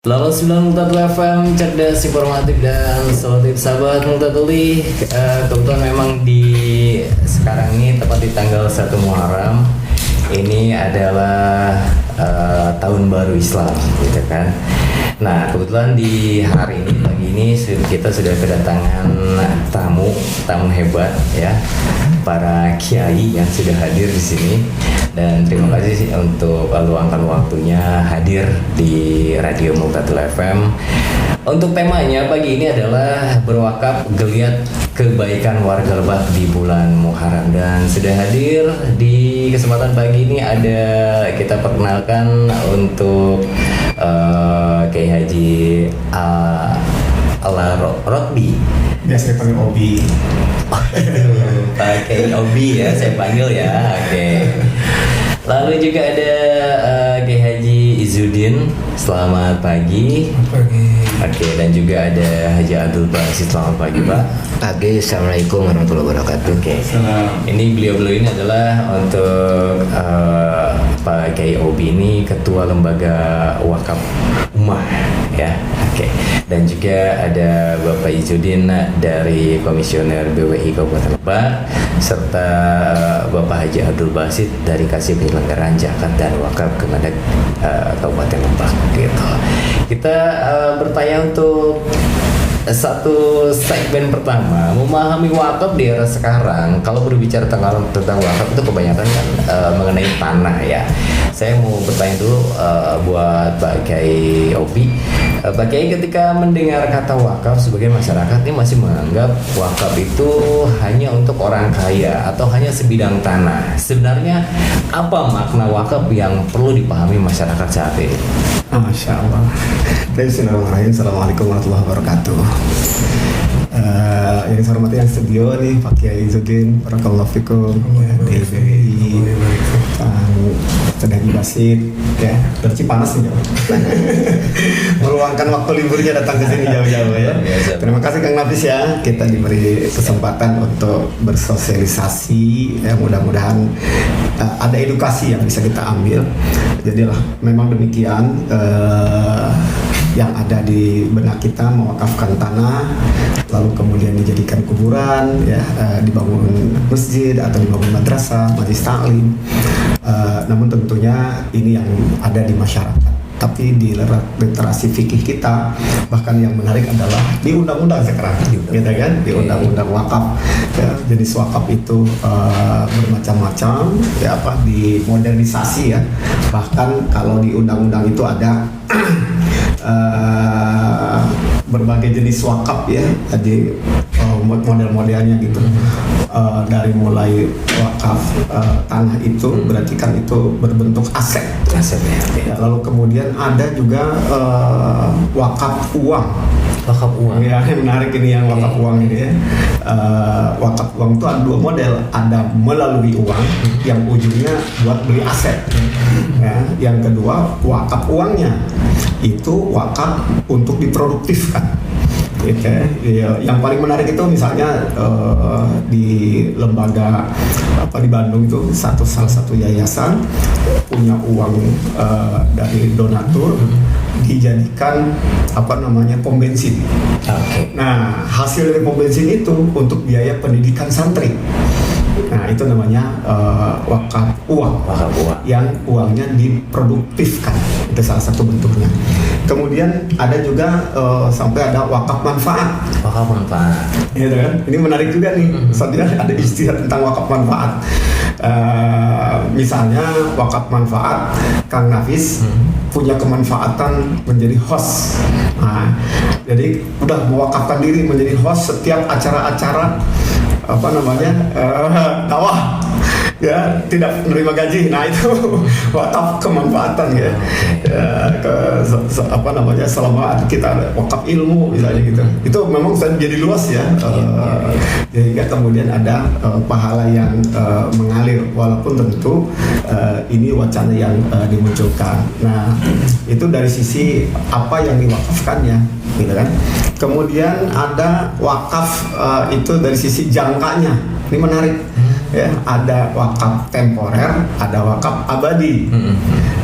89 Multatuli FM, cerdas, informatif, dan solutif. Sahabat Multatuli, kebetulan memang di sekarang ini tepat di tanggal 1 Muharram. Ini adalah tahun baru Islam, gitu kan. Nah, kebetulan di hari ini, pagi ini kita sudah kedatangan tamu hebat ya, para kiai yang sudah hadir di sini. Dan terima kasih untuk luangkan waktunya hadir di Radio Multatuli FM. Untuk temanya pagi ini adalah berwakaf geliat kebaikan warga Lebak di bulan Muharram, dan sudah hadir di kesempatan pagi ini ada, kita perkenalkan untuk Kiai Haji Ala Rotbi. Biasa panggil Obi. Pak Kiai Obi ya, saya panggil ya. Oke. Lalu juga ada Kiai Haji Izzuddin. Selamat pagi. Oke, dan juga ada Haji Abdul Basit. Selamat pagi, Pak. Pagi, Assalamualaikum warahmatullahi wabarakatuh. Oke. Ini beliau-beliau ini adalah untuk Pak Kiai Obi ini Ketua Lembaga Wakaf Ummah ya. Oke. Dan juga ada Bapak Izzuddin dari Komisioner BWI Kabupaten Lebak, serta Bapak Haji Abdul Basit dari Kasih Penyelenggaraan Zakat dan Wakaf Kemendag Kabupaten Lebak gitu. Kita bertanya untuk satu segmen pertama, memahami wakaf di era sekarang. Kalau berbicara tentang wakaf itu kebanyakan kan mengenai tanah ya. Saya mau bertanya dulu buat Pak Kiai Obi. Pak Kiai, ketika mendengar kata wakaf, sebagian masyarakat ini masih menganggap wakaf itu hanya untuk orang kaya atau hanya sebidang tanah. Sebenarnya apa makna wakaf yang perlu dipahami masyarakat saat ini? Masya Allah. Bismillahirrahmanirrahim. Assalamualaikum warahmatullahi wabarakatuh. Yang saya hormati yang studio nih, Pak Kiai Izzuddin, barakallahu fikum, dari BWI, Pak Haji Basit, ya, dari Cipanas nih, meluangkan waktu liburnya datang ke sini jauh-jauh ya. Terima kasih Kang Nafis ya, kita diberi kesempatan untuk bersosialisasi, ya, mudah-mudahan ada edukasi yang bisa kita ambil. Jadilah memang demikian. Yang ada di benak kita, mewakafkan tanah, lalu kemudian dijadikan kuburan, ya, dibangun masjid atau dibangun madrasah, majelis taklim. Namun tentunya ini yang ada di masyarakat. Tapi di literasi fikih kita, bahkan yang menarik adalah di undang-undang sekarang, gitu kan, di undang-undang wakaf. Ya, jenis wakaf itu bermacam-macam, ya, apa, dimodernisasi ya. Bahkan kalau di undang-undang itu ada berbagai jenis wakaf ya, jadi model-modelnya gitu. Dari mulai wakaf tanah itu berarti kan itu berbentuk aset ya. Lalu kemudian ada juga wakaf uang. Wakaf uang ya, yang menarik ini yang wakaf uang ini ya. Wakaf uang itu ada dua model, ada melalui uang yang ujungnya buat beli aset ya. Yang kedua, wakaf uangnya itu wakaf untuk diproduktifkan gitu ya. Yang paling menarik itu misalnya di lembaga di Bandung itu salah satu yayasan punya uang dari donatur dijadikan pom bensin. Nah, hasil dari pom bensin itu untuk biaya pendidikan santri. Nah, itu namanya wakaf uang. Yang uangnya diproduktifkan, itu salah satu bentuknya. Kemudian ada juga sampai ada wakaf manfaat. Gitu kan? Ini menarik juga nih. Soalnya ada istilah tentang wakaf manfaat. Misalnya wakaf manfaat, Kang Nafis punya kemanfaatan menjadi host. Nah, jadi udah mewakafkan diri menjadi host setiap acara-acara dakwah ya, tidak menerima gaji. Nah, itu wakaf kemanfaatan ya, selama kita wakaf ilmu misalnya gitu. Itu memang sudah jadi luas ya. Sehingga kemudian ada pahala yang mengalir, walaupun tentu ini wacana yang dimunculkan. Nah, itu dari sisi apa yang diwakafkannya, gitu kan. Kemudian ada wakaf itu dari sisi jangkanya. Ini menarik. Ya, ada wakaf temporer, ada wakaf abadi.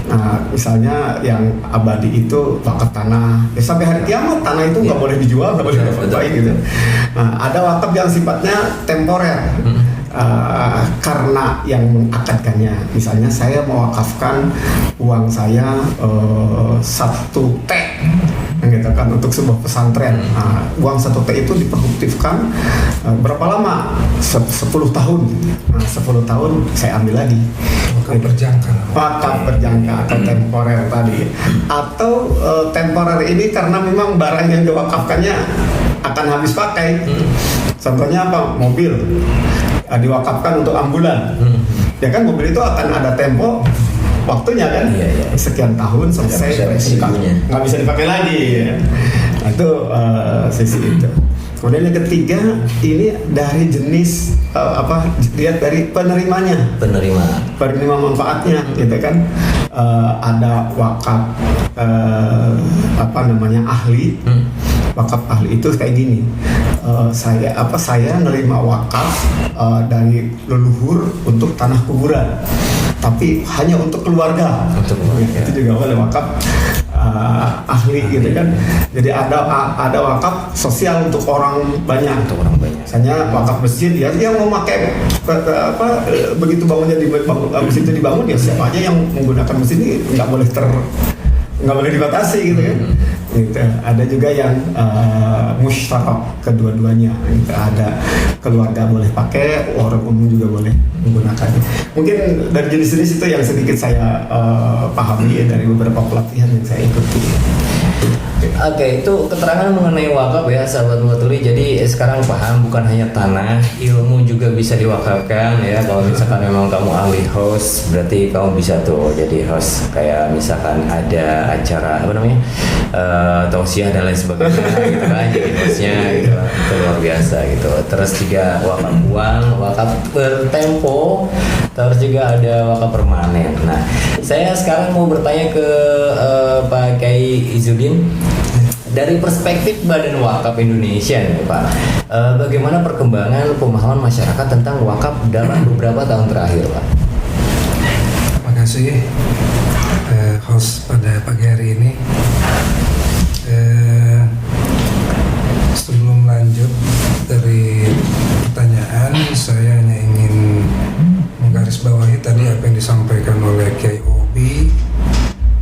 Nah, misalnya yang abadi itu wakaf tanah. Ya, sampai hari kiamat tanah itu nggak boleh dijual, nggak boleh dipakai gitu. Nah, ada wakaf yang sifatnya temporer. Karena yang mengakadkannya, misalnya saya mewakafkan uang saya 1 T gitu kan untuk sebuah pesantren. Uang 1 T itu diproduktifkan berapa lama? 10 tahun. Nah, 10 tahun saya ambil lagi. Wakaf berjangka atau temporer tadi. Atau temporer ini karena memang barang yang diwakafkannya akan habis pakai. Contohnya apa? Mobil diwakafkan untuk ambulan. Ya kan, mobil itu akan ada tempo waktunya kan, sekian tahun selesai, nggak bisa dipakai lagi. Ya. Nah, itu sisi itu. Kemudian yang ketiga, ini dari jenis lihat dari penerima manfaatnya, gitu kan. Ada wakaf ahli. Wakaf ahli itu kayak gini. Saya nerima wakaf dari leluhur untuk tanah kuburan, tapi hanya untuk keluarga. Itu juga boleh wakaf ahli gitu kan. Jadi ada wakaf sosial untuk orang banyak. Misalnya wakaf masjid, ya yang mau pakai begitu bangunnya masjid itu dibangun, ya siapa aja yang menggunakan masjid ini nggak boleh dibatasi gitu kan. Gitu. Ada juga yang musytarak kedua-duanya. Gitu. Ada keluarga boleh pakai, orang umum juga boleh menggunakan. Mungkin dari jenis-jenis itu yang sedikit saya pahami dari beberapa pelatihan yang saya ikuti. Oke, itu keterangan mengenai wakaf ya sahabat Muatuli. Jadi sekarang paham, bukan hanya tanah, ilmu juga bisa diwakafkan ya. Kalau misalkan memang kamu ahli host, berarti kamu bisa tuh jadi host. Kayak misalkan ada acara tausiah dan lain sebagainya gitu kan, jadi hostnya gitu. Itu luar biasa gitu. Terus juga wakaf uang, wakaf bertempo, terus juga ada wakaf permanen. Nah, saya sekarang mau bertanya ke Pak Kiai Izzuddin. Dari perspektif Badan Wakaf Indonesia nih Pak, bagaimana perkembangan pemahaman masyarakat tentang wakaf dalam beberapa tahun terakhir Pak? Terima kasih host pada pagi hari ini. Sebelum lanjut dari pertanyaan, saya hanya ingin menggarisbawahi tadi apa yang disampaikan oleh Kiai Obi,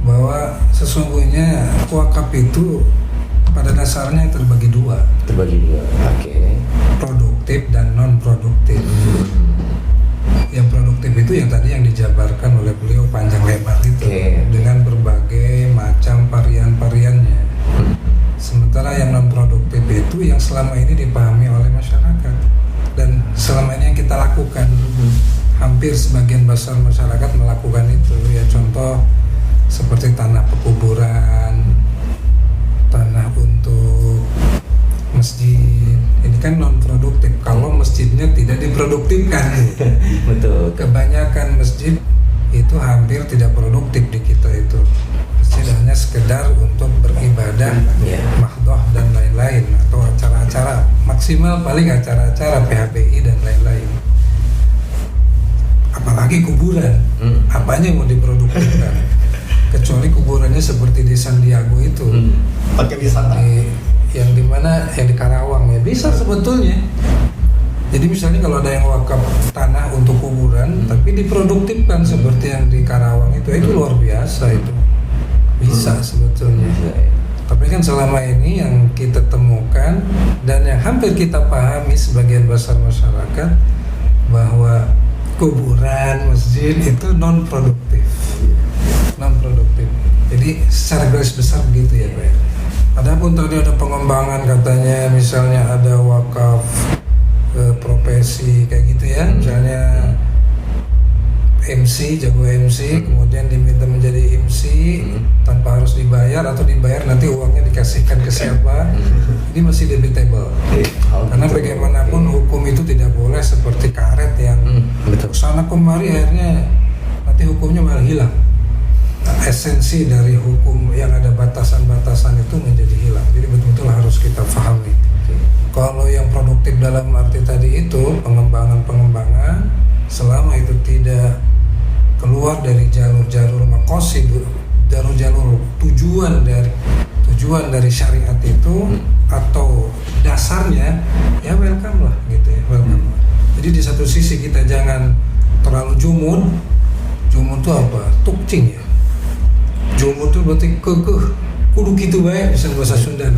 bahwa sesungguhnya wakaf itu pada dasarnya terbagi dua. Oke. Produktif dan non produktif. Yang produktif itu yang tadi yang dijabarkan oleh beliau panjang lebar itu, dengan berbagai macam varian-variannya. Sementara yang non produktif itu yang selama ini dipahami oleh masyarakat dan selama ini yang kita lakukan. Hampir sebagian besar masyarakat melakukan itu. Ya, contoh seperti tanah pekuburan, tanah untuk masjid, ini kan non produktif. Kalau masjidnya tidak diproduktifkan, betul. Kebanyakan masjid itu hampir tidak produktif di kita itu. Masjid hanya sekedar untuk beribadah, mahdoh dan lain-lain, atau acara-acara maksimal paling acara-acara PHBI dan lain-lain. Apalagi kuburan, apanya yang mau diproduktifkan? Kecuali kuburannya seperti di San Diego itu, pakai wisata. Yang dimana yang di Karawang ya bisa sebetulnya. Jadi misalnya kalau ada yang wakaf tanah untuk kuburan, tapi diproduktifkan seperti yang di Karawang itu luar biasa itu. Bisa sebetulnya. Tapi kan selama ini yang kita temukan dan yang hampir kita pahami sebagian besar masyarakat, bahwa kuburan, masjid itu non produktif. Jadi secara garis besar begitu ya Pak. Adapun tadi ada pengembangan, katanya misalnya ada wakaf profesi kayak gitu ya, misalnya MC, jago MC, kemudian diminta menjadi MC tanpa harus dibayar, atau dibayar nanti uangnya dikasihkan ke siapa, ini masih debatable. Karena bagaimanapun hukum itu tidak boleh seperti karet yang sana kemari, akhirnya nanti hukumnya malah hilang. Esensi dari hukum yang ada batasan-batasan itu menjadi hilang. Jadi betul-betul harus kita pahami. Kalau yang produktif dalam arti tadi itu pengembangan selama itu tidak keluar dari jalur-jalur maqasid, jalur-jalur tujuan dari syariat itu atau dasarnya, ya welcome lah gitu ya, welcome. Jadi di satu sisi kita jangan terlalu jumun itu apa? Tukcing ya. Jumun itu berarti kekeh, kudu gitu baik, misalnya bahasa Sunda.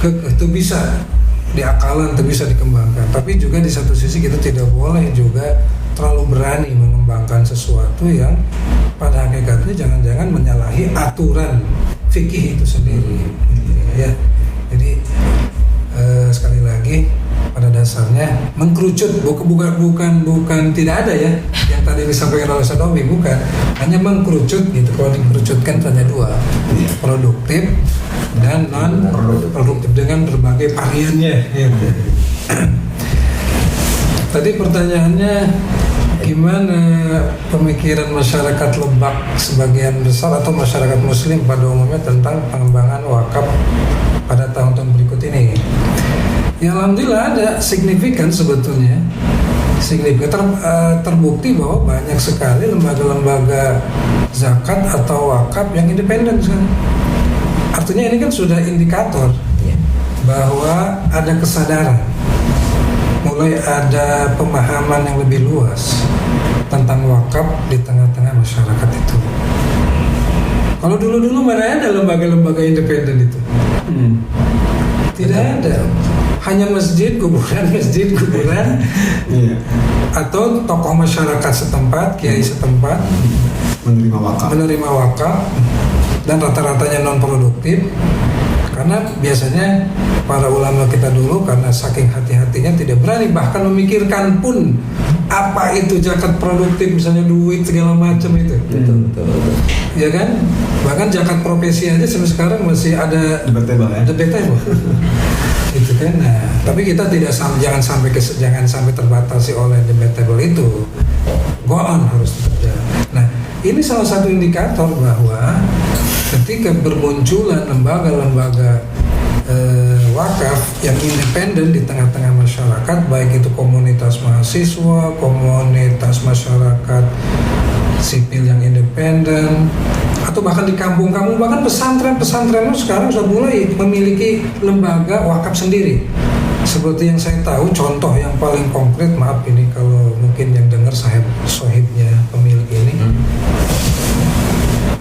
Kekeh itu bisa diakalan, itu bisa dikembangkan. Tapi juga di satu sisi kita tidak boleh juga terlalu berani mengembangkan sesuatu yang pada hakikatnya jangan-jangan menyalahi aturan fikih itu sendiri. Ya, jadi sekali lagi pada dasarnya mengkerucut bukan tidak ada ya yang tadi disampaikan oleh Sadomi, bukan, hanya mengkerucut gitu. Kalau dikerucutkan hanya dua, produktif dan non produktif dengan berbagai variannya gitu. Tadi pertanyaannya gimana pemikiran masyarakat Lebak sebagian besar atau masyarakat muslim pada umumnya tentang pengembangan wakaf pada tahun-tahun berikut ini. Ya alhamdulillah ada signifikan sebetulnya. Signifikan terbukti bahwa banyak sekali lembaga-lembaga zakat atau wakaf yang independen sekarang. Artinya ini kan sudah indikator bahwa ada kesadaran, mulai ada pemahaman yang lebih luas tentang wakaf di tengah-tengah masyarakat itu. Kalau dulu-dulu mana ada lembaga-lembaga independen itu? Tidak ada. Hanya masjid kuburan atau tokoh masyarakat setempat, kiai setempat menerima wakaf dan rata-ratanya non produktif. Karena biasanya para ulama kita dulu karena saking hati-hatinya tidak berani bahkan memikirkan pun apa itu zakat produktif, misalnya duit segala macam itu. Betul. Ya kan? Bahkan zakat profesi aja sampai sekarang masih ada debatable. Gitu kan. Nah, tapi kita jangan sampai terbatasi oleh debatable itu. Go on, harus berjalan. Nah, ini salah satu indikator bahwa ketika bermunculan lembaga-lembaga wakaf yang independen di tengah-tengah masyarakat, baik itu komunitas mahasiswa, komunitas masyarakat sipil yang independen, atau bahkan di kampung-kampung, bahkan pesantren sekarang sudah mulai memiliki lembaga wakaf sendiri. Seperti yang saya tahu, contoh yang paling konkret, maaf ini kalau mungkin yang dengar sahibnya pemilik ini,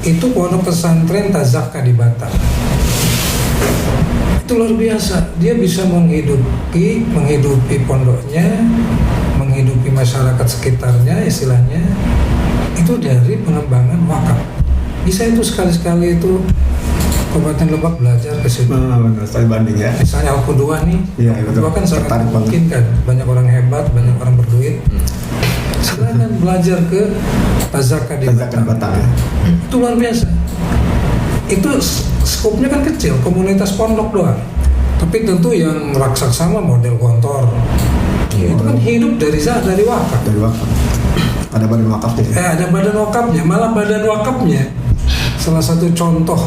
itu pondok pesantren Tazaka di Batam. Itu luar biasa, dia bisa menghidupi pondoknya, menghidupi masyarakat sekitarnya, istilahnya itu dari pengembangan wakaf. Bisa itu sekali-sekali itu Kabupaten Lebak belajar ke situ. Benar, saya banding ya. Misalnya Al-Qudwa nih, Al-Qudwa kan sangat mungkin kan, banyak orang hebat, banyak orang berduit. Silakan belajar ke Tazaka di Batam. Itu luar biasa. Itu skopnya kan kecil, komunitas pondok doang. Tapi tentu yang raksasa model kantor. Itu kan hidup dari wakaf. Ada badan wakafnya. Ada badan wakafnya, malah badan wakafnya salah satu contoh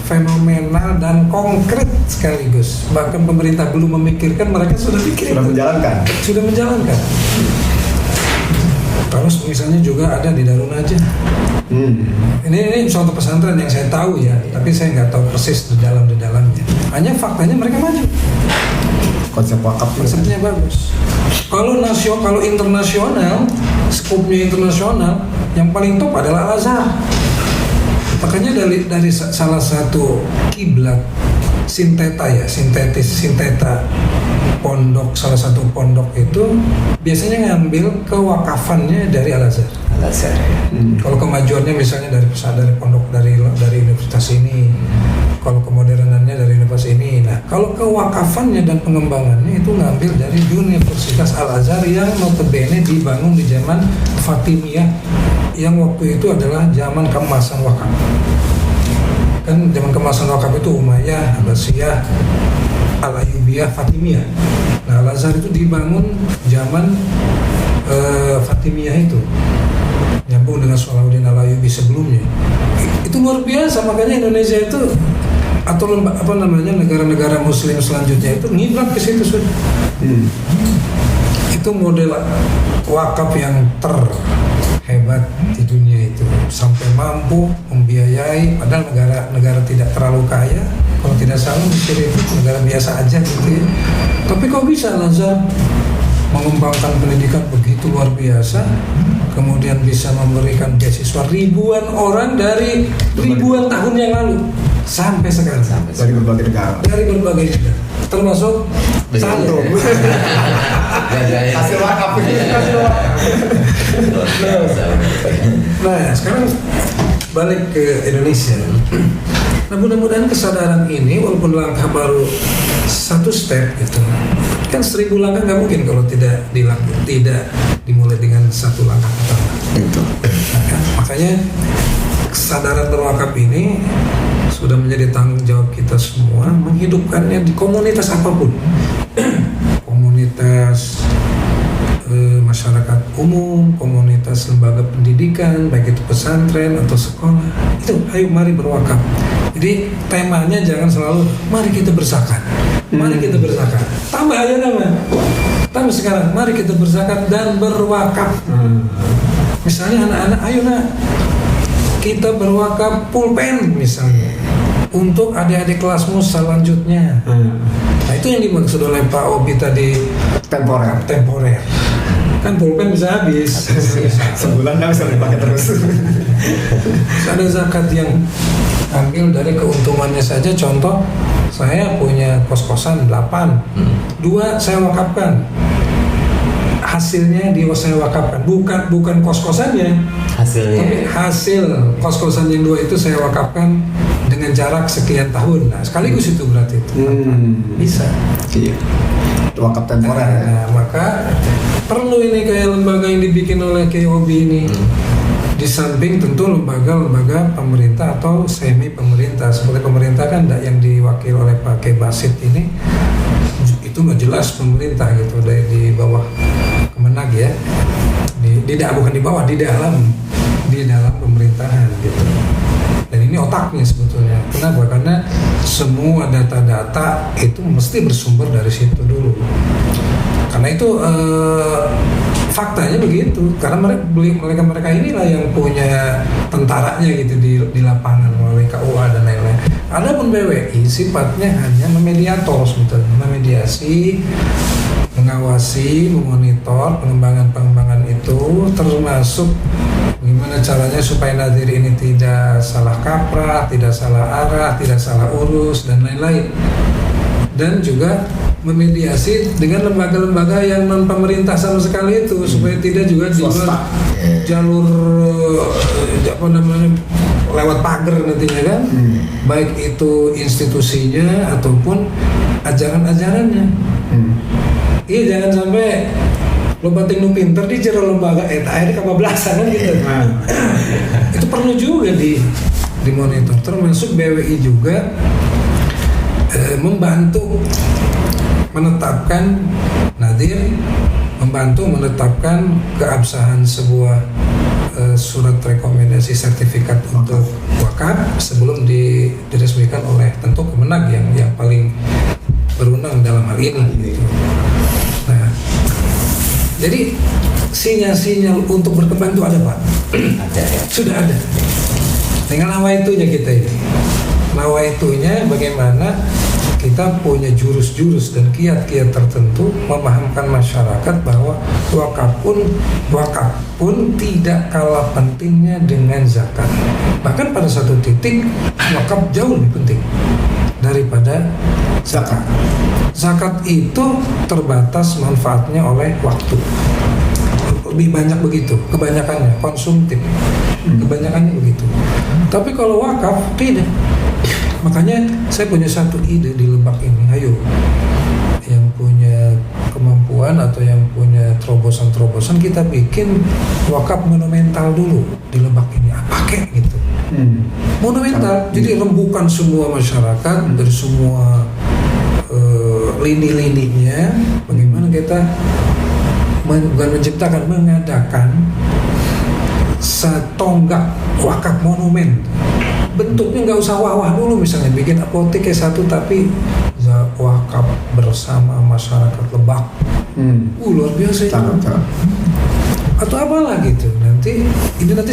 fenomenal dan konkret sekaligus. Bahkan pemerintah belum memikirkan, mereka sudah menjalankan. Terus misalnya juga ada di Darun Najah. Ini contoh pesantren yang saya tahu ya, tapi saya nggak tahu persis di dalamnya. Hanya faktanya mereka maju. Konsepnya bagus. Kalau internasional, skopnya internasional, yang paling top adalah Al-Azhar. Makanya dari salah satu kiblat sinteta pondok, salah satu pondok itu biasanya ngambil kewakafannya dari Al-Azhar. Kalau kemajuannya misalnya dari pondok dari universitas ini, kalau kemodernannya dari universitas ini. Nah, kalau kewakafannya dan pengembangannya itu ngambil dari Universitas Al-Azhar yang notabene dibangun di zaman Fatimiyah, yang waktu itu adalah zaman keemasan wakaf. Kan zaman keemasan wakaf itu Umayyah, Abbasiyah, Al-Ayyubiyah, Fatimiyah. Nah, Al-Azhar itu dibangun zaman Fatimiyah itu, nyambung dengan Salahuddin Al-Ayyubi sebelumnya. Itu luar biasa, makanya Indonesia itu atau negara-negara Muslim selanjutnya itu ngiblat ke situ sudah. Itu model wakaf yang terhebat di dunia itu, sampai mampu membiayai, padahal negara tidak terlalu kaya, kalau tidak salah Mesir itu negara biasa aja gitu ya. Tapi kok bisa Al-Azhar mengembangkan pendidikan begitu luar biasa, kemudian bisa memberikan beasiswa ribuan orang dari ribuan tahun yang lalu sampai sekarang, dari berbagai negara, termasuk saya. Hasil wakaf. Nah, sekarang balik ke Indonesia. Nah, mudah-mudahan kesadaran ini walaupun langkah baru satu step gitu. Kan 1000 langkah nggak mungkin kalau tidak dimulai dengan satu langkah pertama. Itu. Nah, makanya kesadaran berwakaf ini sudah menjadi tanggung jawab kita semua, menghidupkannya di komunitas apapun. Komunitas masyarakat umum, komunitas lembaga pendidikan, baik itu pesantren atau sekolah. Itu ayo mari berwakaf. Jadi temanya jangan selalu mari kita berzakat. Mari kita berzakat. Tambah aja nama. Tambah sekarang mari kita berzakat dan berwakaf. Misalnya anak-anak, ayo nak kita berwakaf pulpen misalnya untuk adik-adik kelasmu selanjutnya. Nah itu yang dimaksud oleh Pak Obi tadi, temporer. Kan pulpen bisa habis. Sebulan nggak bisa dipakai terus. Ada zakat yang ambil dari keuntungannya saja. Contoh, saya punya kos-kosan 8, 2 saya wakafkan. Hasilnya saya wakafkan, bukan kos-kosannya, hasilnya. tapi hasil kos-kosan yang 2 itu saya wakafkan dengan jarak sekian tahun. Nah, sekaligus itu berarti itu bisa. Iya. Wakaf temporer. Nah, maka perlu ini kayak lembaga yang dibikin oleh KOB ini. Di samping tentu lembaga-lembaga pemerintah atau semi pemerintah. Seperti pemerintah kan yang diwakili oleh Pak K. Basit ini, itu nggak jelas pemerintah gitu, di bawah Kemenag ya. Bukan di bawah, di dalam pemerintahan gitu. Dan ini otaknya sebetulnya. Kenapa? Karena semua data-data itu mesti bersumber dari situ dulu. Karena itu faktanya begitu. Karena mereka inilah yang punya tentaranya gitu di lapangan melalui KUA dan lain-lain. Adapun BWI sifatnya hanya memediator sebetulnya, memediasi, mengawasi, memonitor pengembangan itu, termasuk gimana caranya supaya nadir ini tidak salah kaprah, tidak salah arah, tidak salah urus dan lain-lain. Dan juga memediasi dengan lembaga-lembaga yang non pemerintah sama sekali itu, supaya tidak juga jalur lewat pagar nantinya kan, baik itu institusinya ataupun ajaran-ajarannya. Iya, jangan sampai lo penting nu pinter di jero lembaga akhirnya kebablasan kan gitu. Itu perlu juga dimonitor. Termasuk BWI juga membantu menetapkan nadir, membantu menetapkan keabsahan sebuah surat rekomendasi sertifikat untuk wakaf sebelum diresmikan oleh tentu Kemenag yang paling berwenang dalam hal ini gitu. Nah, jadi sinyal-sinyal untuk berkembang itu ada Pak. Ada ya. Sudah ada. Tinggal nawaitunya kita ini. Nawaitunya bagaimana kita punya jurus-jurus dan kiat-kiat tertentu memahamkan masyarakat bahwa wakaf pun tidak kalah pentingnya dengan zakat. Bahkan pada satu titik wakaf jauh lebih penting daripada zakat. Zakat itu terbatas manfaatnya oleh waktu. Lebih banyak begitu, kebanyakannya konsumtif. Kebanyakannya begitu. Tapi kalau wakaf tidak. Makanya saya punya satu ide di Lebak ini. Ayo, yang punya kemampuan atau yang punya terobosan-terobosan, kita bikin wakaf monumental dulu di Lebak ini. Pakai gitu. Monumental. Jadi rembukan semua masyarakat dari semua lini-lininya. Bagaimana kita bukan menciptakan, mengadakan setonggak wakaf monumen bentuknya nggak usah wah-wah dulu, misalnya bikin apotek kayak satu tapi wakaf bersama masyarakat Lebak. Luar biasa itu. Atau apalah gitu. Nanti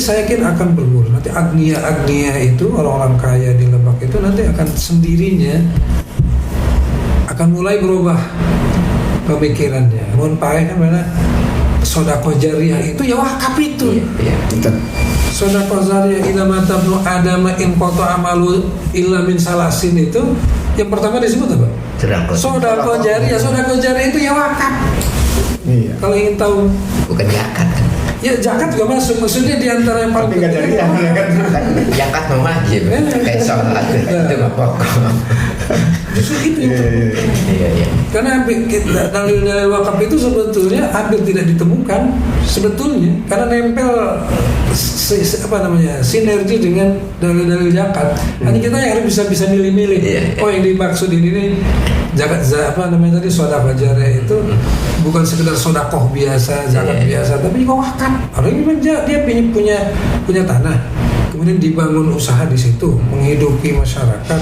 saya yakin akan berguna. Nanti agnia itu orang-orang kaya di Lebak itu nanti akan sendirinya akan mulai berubah pemikirannya. Mohon pakai kan mana sodako jariah itu ya wakaf itu. Sodako jariah ila matabnu adama in qata amalu illa min salasin itu yang pertama disebut apa? Sodako jariah itu ya wakaf. Iya. Kalau ingin tahu bukan zakat kan? Ya zakat juga masuk, maksudnya di antara yang paling penting zakat memang wajib kayak sholat itu pokok. Justru itu. Iya. Karena dalil-dalil wakaf itu sebetulnya hampir tidak ditemukan sebetulnya, karena nempel sinergi dengan dalil-dalil zakat. Hanya kita yang harus bisa milih-milih. Oh, yang dimaksud ini zakat tadi sedekah jariah itu bukan sekedar sedekah biasa, zakat biasa, tapi juga wakaf. Orang ini dia punya tanah, kemudian dibangun usaha di situ, menghidupi masyarakat,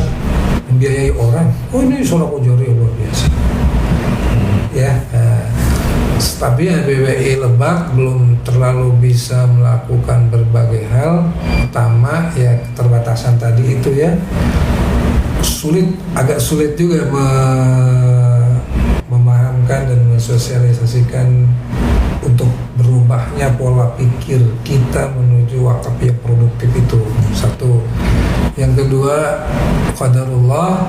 membiayai orang. Oh, ini sedekah jariah luar biasa. Tapi BWI Lebak belum terlalu bisa melakukan berbagai hal. Pertama ya keterbatasan tadi itu ya. Agak sulit juga memahamkan dan mensosialisasikan untuk berubahnya pola pikir kita menuju wakaf yang produktif itu. Satu. Yang kedua, qadarullah,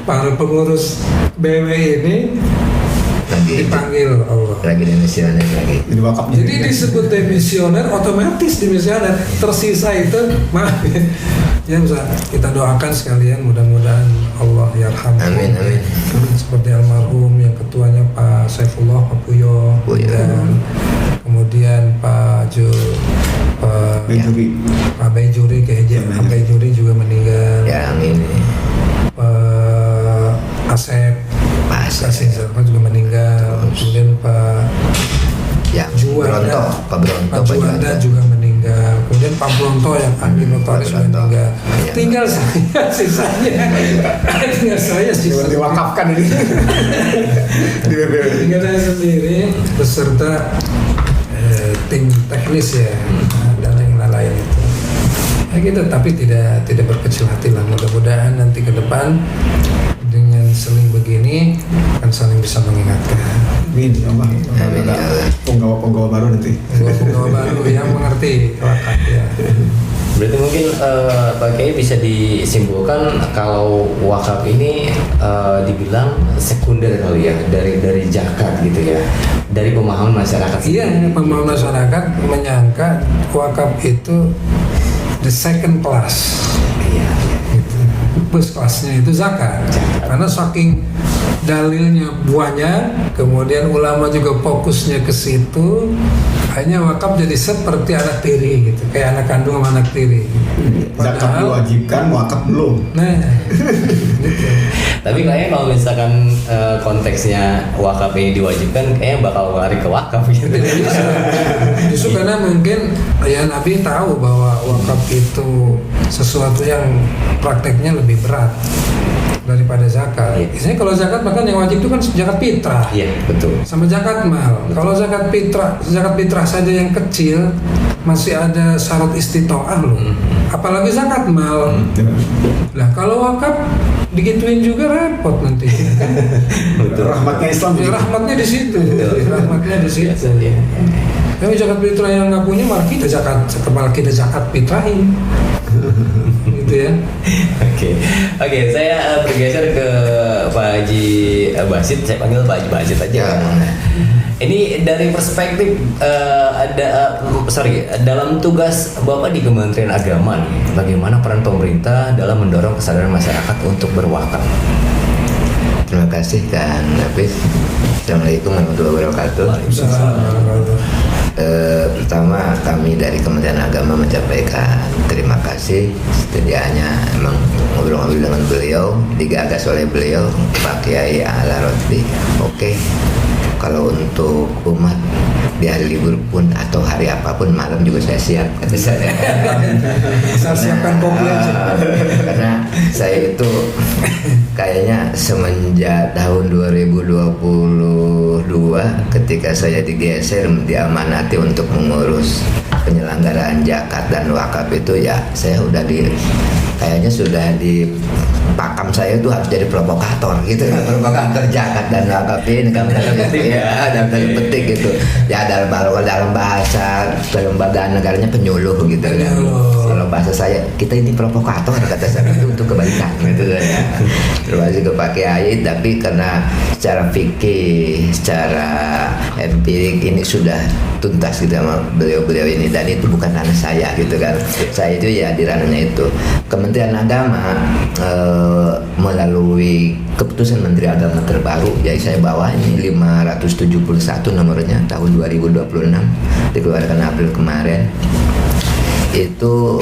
para pengurus BWI ini dipanggil Allah. Lagi demisioner lagi. Jadi disebut demisioner, otomatis demisioner. Tersisa itu maaf ya kita doakan sekalian, mudah-mudahan Allah yarham. Amin. Seperti almarhum yang ketuanya Pak Saifullah Pak Puyo, dan kemudian Pak Bayjuri Pak Bayjuri juga meninggal. Ya, amin. Pak Asep juga meninggal. Kemudian Pak Juanda juga meninggal. Kemudian Pak Bronto yang ahli notaris meninggal. Tinggal saya sisanya. Diwakafkan ini. Tinggal saya sendiri beserta tim teknis ya dan yang lain itu. Ya kita tapi tidak berkecil hati lah. Mudah-mudahan nanti ke depan dengan seling begini akan saling bisa mengingatkan. Amin ya Allah. Penggawa baru nanti. Penggawa baru yang mengerti wakaf ya. Berarti mungkin Pak Kiai bisa disimpulkan kalau wakaf ini dibilang sekunder kali ya dari zakat gitu ya, dari pemahaman masyarakat. Iya, pemahaman masyarakat menyangka wakaf itu the second class. Iya. First kelasnya itu zakat. Karena saking dalilnya banyak, kemudian ulama juga fokusnya ke situ, hanya wakaf jadi seperti anak tiri gitu, kayak anak kandung sama anak tiri. Zakat diwajibkan, wakaf belum. Nah, gitu. Tapi kayaknya kalau misalkan konteksnya wakaf ini diwajibkan, kayaknya bakal lari ke wakaf gitu. Justru karena mungkin ya Nabi tahu bahwa wakaf itu sesuatu yang prakteknya lebih berat daripada zakat. Biasanya kalau zakat bahkan yang wajib itu kan zakat fitrah. Iya, betul. Sama zakat mal. Kalau zakat fitrah saja yang kecil masih ada syarat istitoah loh. Apalagi zakat mal. Lah kalau wakaf digituin juga repot nanti. Betul. Rahmatnya Islam. Ya, rahmatnya di situ. Rahmatnya di situ. Tapi zakat fitrah yang nggak punya malah kita zakat fitrahin. Gitu ya. Oke, saya bergeser ke Pak Haji Basit. Saya panggil Pak Haji Basit aja. Ini dari perspektif dalam tugas Bapak di Kementerian Agama nih, bagaimana peran pemerintah dalam mendorong kesadaran masyarakat untuk berwakaf? Terima kasih Kang Hafiz. Assalamualaikum warahmatullahi wabarakatuh. Pertama kami dari Kementerian Agama menyampaikan terima kasih sedianya emang ngobrol-ngobrol dengan beliau, digagas oleh beliau Pak Kiai Ala Rotbi. Oke, kalau untuk umat di hari libur pun atau hari apapun malam juga saya siap kata saya. Saya siapkan kopi aja. Karena saya itu kayaknya semenjak tahun 2022 ketika saya digeser diamanati untuk mengurus penyelenggaraan zakat dan wakaf itu, ya saya udah kayaknya sudah di pakam saya itu harus jadi provokator gitu, provokator zakat dan wakaf ini kan ya, dalam tanda petik gitu ya, dalam bahasa kelembagaan negaranya penyuluh gitu kan. Kalau bahasa saya, kita ini provokator kata saya, itu untuk kebaikan gitu ya. Terus ke Pak Kiai, tapi karena secara fikih, secara empirik ini sudah tuntas gitu sama beliau-beliau ini, dan itu bukan ranah saya gitu kan. Saya itu ya di ranahnya itu Kementerian Agama melalui keputusan Menteri Agama terbaru, jadi saya bawa ini 571 nomornya tahun 2026, dikeluarkan April kemarin itu,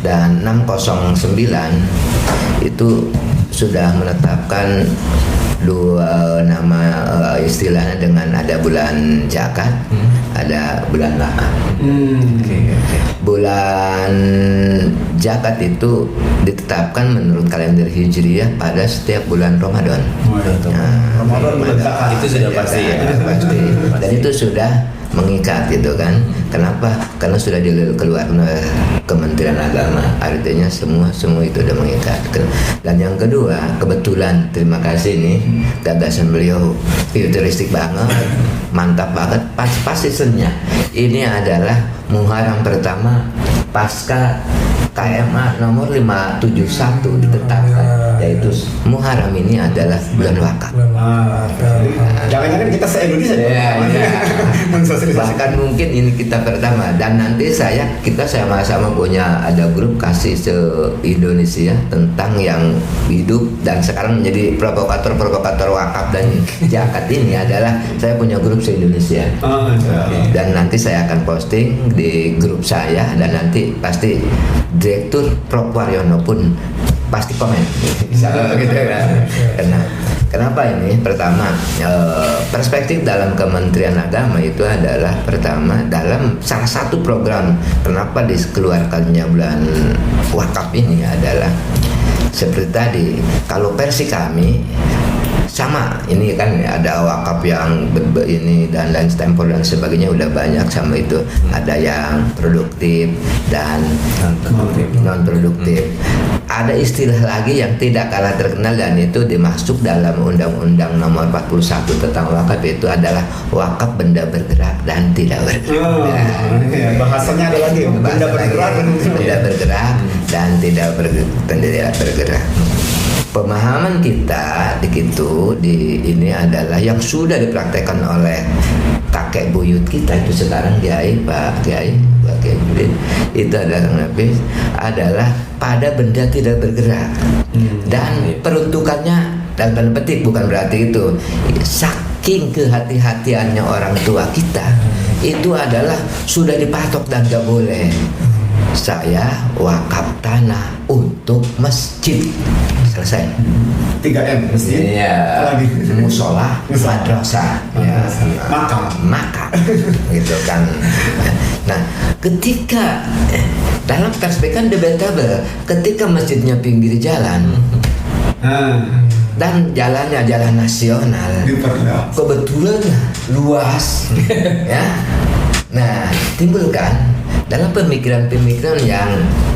dan 609 itu sudah menetapkan dua nama istilahnya, dengan ada bulan zakat, ada bulan wakaf. Bulan zakat itu ditetapkan menurut kalender Hijriyah pada setiap bulan Ramadan. Ramadan bulan zakat. Itu sudah pasti ya. Pasti. Dan itu sudah mengikat gitu kan. Kenapa? Karena sudah dikeluarkan oleh Kementerian Agama, artinya semua itu udah mengikat. Dan yang kedua, kebetulan terima kasih nih, gagasan beliau futuristik banget, mantap banget, pas seasonnya. Ini adalah Muharram pertama pasca KMA nomor 571 ditetapkan, yaitu Muharram ini adalah bulan wakaf. Jangan-jangan kita se-Indonesia Bahkan mungkin ini kita pertama, dan nanti kita sama-sama punya ada grup kasih se-Indonesia tentang yang hidup dan sekarang menjadi provokator wakaf dan zakat ini adalah saya punya grup se-Indonesia. Dan nanti saya akan posting di grup saya, dan nanti pasti Direktur Prof Waryono pun pasti komen gitu kan. Kenapa ini? Pertama, perspektif dalam Kementerian Agama itu adalah pertama dalam salah satu program kenapa dikeluarkannya bulan wakaf ini adalah seperti tadi, kalau versi kami sama, ini kan ada wakaf yang ini dan lain stempel dan sebagainya udah banyak sama itu, ada yang produktif dan non produktif. Ada istilah lagi yang tidak kalah terkenal dan itu dimasuk dalam Undang-Undang Nomor 41 tentang wakaf, itu adalah wakaf benda bergerak dan tidak bergerak. Bahasanya ada lagi, benda bergerak dan tidak bergerak. Pemahaman kita di ini adalah yang sudah dipraktekkan oleh kakek buyut kita itu sekarang Pak Kiai itu adalah pada benda tidak bergerak, dan peruntukannya dalam tanda petik bukan berarti itu saking kehati-hatiannya orang tua kita itu adalah sudah dipatok dan gak boleh. Saya wakaf tanah untuk masjid, selesai. 3M masjid, musola, madrasah, makam, gitu kan. Nah, ketika dalam perspektif debatable, ketika masjidnya pinggir jalan dan jalannya jalan nasional, kebetulan luas, ya. Nah, timbulkan dalam pemikiran-pemikiran yang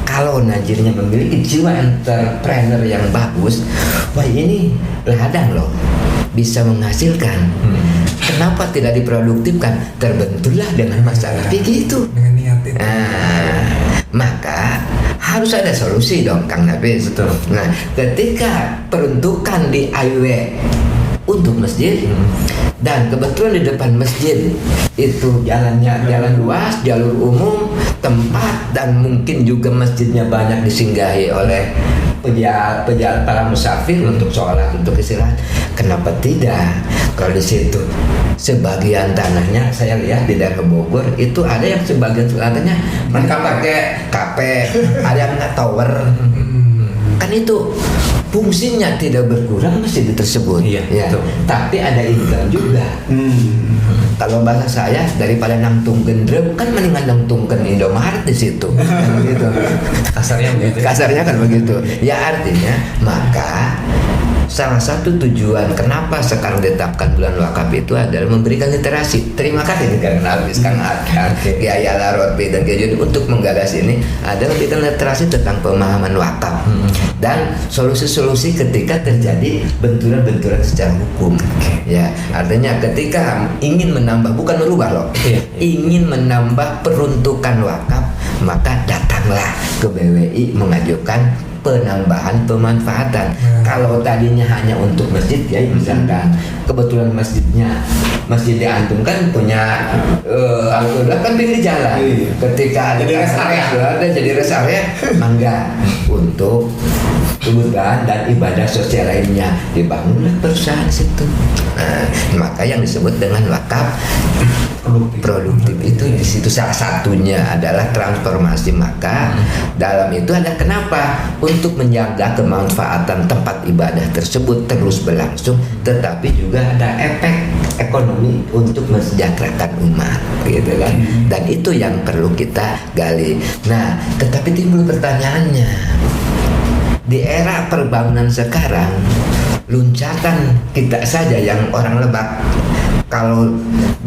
kalau najirnya memiliki jiwa entrepreneur yang bagus, wah ini ladang loh, bisa menghasilkan. Kenapa tidak diproduktifkan? Terbentuklah dengan masalah begitu. Dengan niat itu. Maka harus ada solusi dong, Kang Nafis. Nah, ketika peruntukan di IW untuk masjid, dan kebetulan di depan masjid itu jalan luas, jalur umum, tempat, dan mungkin juga masjidnya banyak disinggahi oleh pejalan para musafir untuk sholat, untuk istirahat. Kenapa tidak? Kalau di situ sebagian tanahnya saya lihat di daerah Bogor itu ada yang sebagian tanahnya mereka pakai kafe, ada yang nggak tower. Kan itu fungsinya tidak berkurang masjid tersebut. Iya, ya. betul. Tapi ada income juga. Kalau bahasa saya, daripada nangtungkeun drum kan mendingan nangtungkeun Indomaret di situ. Kan gitu. Kasarnya begitu. Kasarnya kan begitu. Ya artinya maka salah satu tujuan kenapa sekarang ditetapkan bulan wakaf itu adalah memberikan literasi. Terima kasih karena habis Kang Adhan, Kiai Al-Arabi dan Kiai Juni untuk menggagas ini adalah memberikan literasi tentang pemahaman wakaf dan solusi-solusi ketika terjadi benturan-benturan secara hukum. Ya, artinya ketika ingin menambah, bukan merubah loh, ingin menambah peruntukan wakaf, maka datanglah ke BWI mengajukan penambahan pemanfaatan. Kalau tadinya hanya untuk masjid ya, misalkan kebetulan masjid di antum kan punya alhamdulillah kan pinggir jalan. Ketika ada rest area, jadi rest area, mangga untuk kebutuhan dan ibadah sosial lainnya dibangunlah perusahaan situ. Nah, maka yang disebut dengan wakaf produktif itu di situ salah satunya adalah transformasi. Maka dalam itu ada kenapa untuk menjaga kemanfaatan tempat ibadah tersebut terus berlangsung, tetapi juga ada efek ekonomi untuk mensejahterakan umat, gitu kan? Dan itu yang perlu kita gali. Nah, tetapi timbul pertanyaannya, di era perbangunan sekarang, loncatan kita saja yang orang Lebak kalau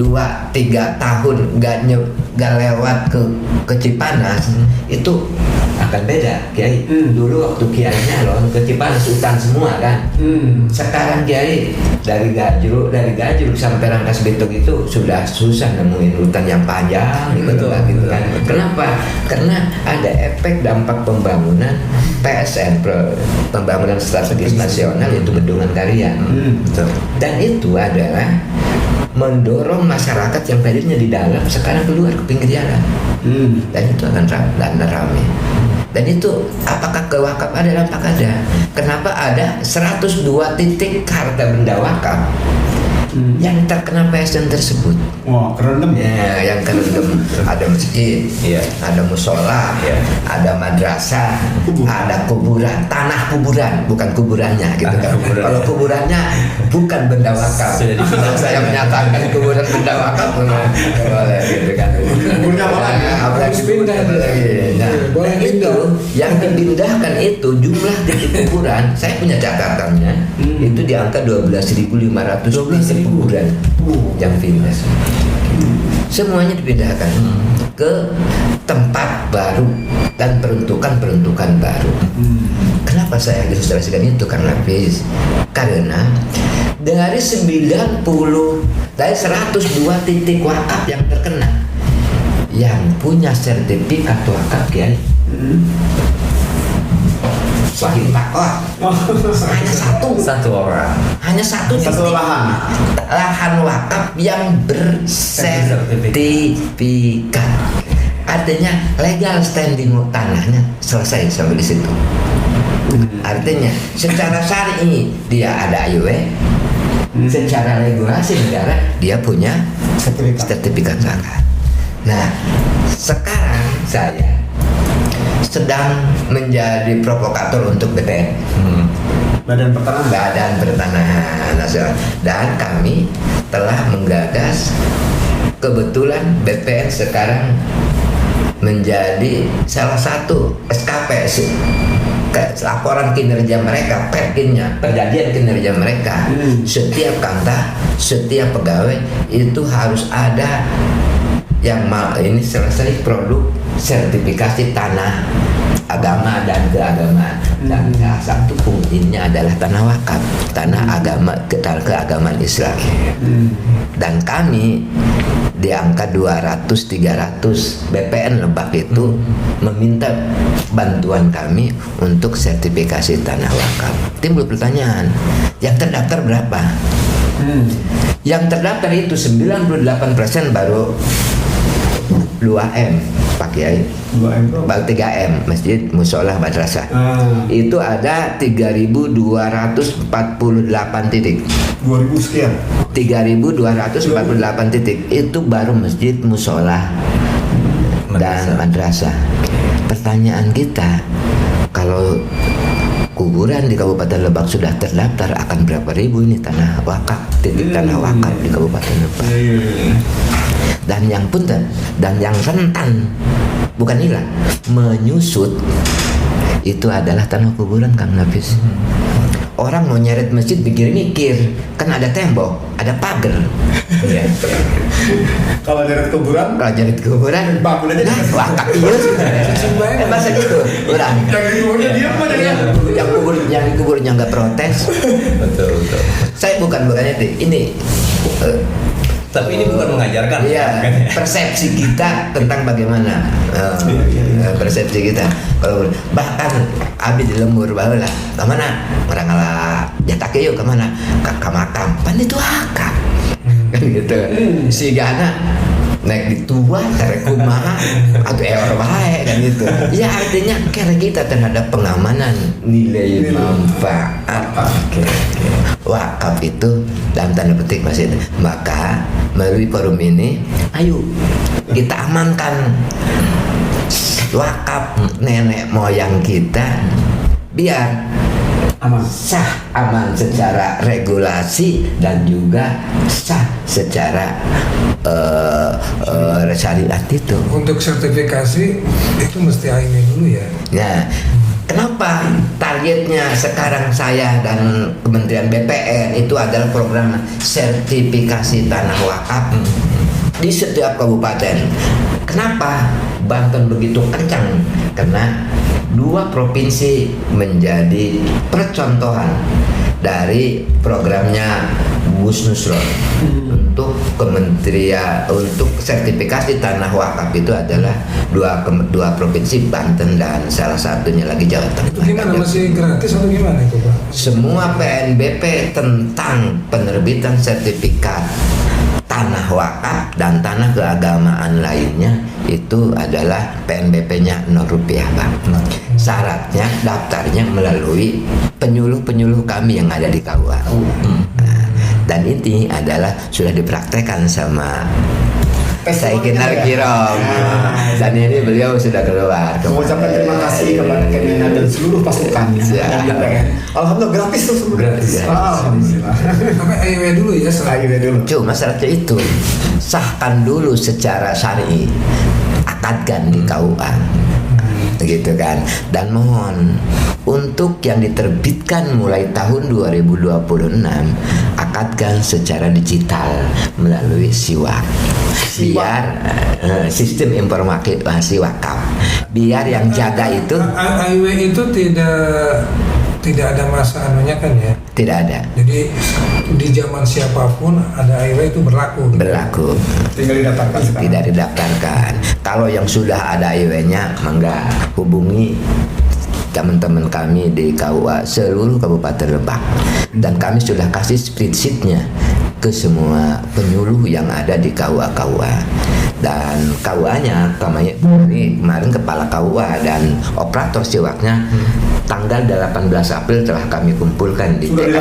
2-3 tahun gak lewat ke Cipanas itu akan beda, Kiai. Dulu waktu Kiainya loh ke Cipanas hutan semua kan. Sekarang Kiai dari Gajruk sampai Rangkas Bitung itu sudah susah nemuin hutan yang panjang gitu kan. Kenapa? Karena ada efek dampak pembangunan PSN, pembangunan strategis nasional, yaitu Bendungan Karya. Dan itu adalah mendorong masyarakat yang tadinya di dalam sekarang keluar ke pinggir jalan. Dan itu akan ramai. Dan itu apakah ke wakaf ada? Dampak ada. Kenapa ada 102 titik harta benda wakaf yang terkena PSN tersebut? Wah, kerendam. Ya, yang kerendam. Ada masjid, ada musola, ada madrasah, ada kuburan, tanah kuburan, bukan kuburannya gitu kan. Kalau kuburannya bukan benda wakaf. Kalau saya menyatakan kuburan benda wakaf, boleh gitu kan. Kuburannya apa? Harus pindah. Nah, Boleh itu yang dipindahkan itu jumlah titik kuburan, saya punya catatannya, itu di angka 12.500 kuburan yang pindah. Semuanya dipindahkan ke tempat baru dan peruntukan baru. Kenapa saya ilustrasikan itu? Karena dari 102 titik wakaf yang terkena, yang punya sertifikat wakaf Kiai Wahid Pakor hanya satu orang, hanya satu lahan wakaf yang bersertifikat. Artinya legal standing tanahnya selesai sampai di situ. Artinya secara syar'i dia ada AYW, secara regulasi negara dia punya sertifikat wakaf. Nah, sekarang saya sedang menjadi provokator untuk BPN, Badan Pertanahan Nasional, dan kami telah menggagas. Kebetulan BPN sekarang menjadi salah satu SKP, laporan kinerja mereka, perkinnya, perjanjian kinerja mereka. Setiap kantor, setiap pegawai itu harus ada yang ini selesai produk sertifikasi tanah agama dan keagamaan. Dan salah satu fungsinya adalah tanah wakaf, tanah agama, keagamaan Islam. Dan kami di angka 200-300 BPN Lebak itu meminta bantuan kami untuk sertifikasi tanah wakaf. Timbul pertanyaan, yang terdaftar berapa? Yang terdaftar itu 98% baru 2M Pak Kiai, 3M masjid, musola, madrasah. Itu ada 3.248 titik. 2000 sekian. 3.248 titik itu baru masjid, musola, dan madrasah. Pertanyaan kita, kalau kuburan di Kabupaten Lebak sudah terdaftar, akan berapa ribu ini tanah wakaf, titik tanah wakaf di Kabupaten Lebak. Dan yang punten, dan yang rentan, bukan hilang, menyusut, itu adalah tanah kuburan, Kang Nafis. Orang mau nyeret masjid mikir-mikir, kan ada tembok, ada pagar. Ya. Kalau dari kuburan, Nah, bangun aja. wakaf iya. Masa gitu, orang. Yang di kuburnya dia mana ya? Yang kuburnya nggak protes. Betul. Saya bukan ini. Tapi ini bukan mengajarkan. Iya, persepsi kita tentang bagaimana persepsi kita. Kalau bahkan abdi di lembur baheula, ke mana? Orang ngalah jatake yuk ke mana? Ke makam. Pan itu akak. Kan gitu. Si Gana naik di tua tarik kumaha atau eor bae kan gitu. Ya artinya care kita terhadap pengamanan nilai manfaat. Wakaf itu dalam tanda petik masih ada. Maka melalui forum ini, ayo kita amankan wakaf nenek moyang kita biar sah, aman secara regulasi dan juga sah secara syariat itu. Untuk sertifikasi itu mesti AIW dulu ya. Nah, kenapa targetnya sekarang saya dan Kementerian BPN itu adalah program sertifikasi tanah wakaf di setiap kabupaten. Kenapa Banten begitu kencang? Karena 2 provinsi menjadi percontohan dari programnya Gus Nusron untuk untuk sertifikasi tanah wakaf itu adalah dua provinsi, Banten dan salah satunya lagi Jawa Tengah. Itu gimana, masih gratis atau gimana itu Pak? Semua PNBP tentang penerbitan sertifikat tanah wakaf dan tanah keagamaan lainnya itu adalah PNBP-nya Rp0 Bang. Syaratnya daftarnya melalui penyuluh-penyuluh kami yang ada di KUA. Dan ini adalah sudah dipraktekkan sama Saikin Al-Kiram. Dan ini beliau sudah keluar. Mengucapkan terima kasih kepada Kemenhan dan seluruh pasukannya. Alhamdulillah gratis tuh semua. Gratis. Alhamdulillah. Sampai AIW dulu ya. Akhirnya dulu. Cuma syaratnya itu sahkan dulu secara syar'i, akadkan di KUA, gitu kan. Dan mohon untuk yang diterbitkan mulai tahun 2026 akadkan secara digital melalui SIWAK, biar sistem informasi wakaf, biar yang jaga itu AIW itu tidak ada masa anunya kan ya? tidak ada. Jadi di zaman siapapun ada AIW itu berlaku. Tinggal didaftarkan sekarang. Tidak didaftarkan. Kalau yang sudah ada AIW-nya, mangga hubungi teman-teman kami di KUA seluruh Kabupaten Lebak, dan kami sudah kasih spreadsheet-nya ke semua penyuluh yang ada di KUA. Dan KUA-nya kemarin kepala KUA dan operator siwaknya tanggal 18 April telah kami kumpulkan di TK.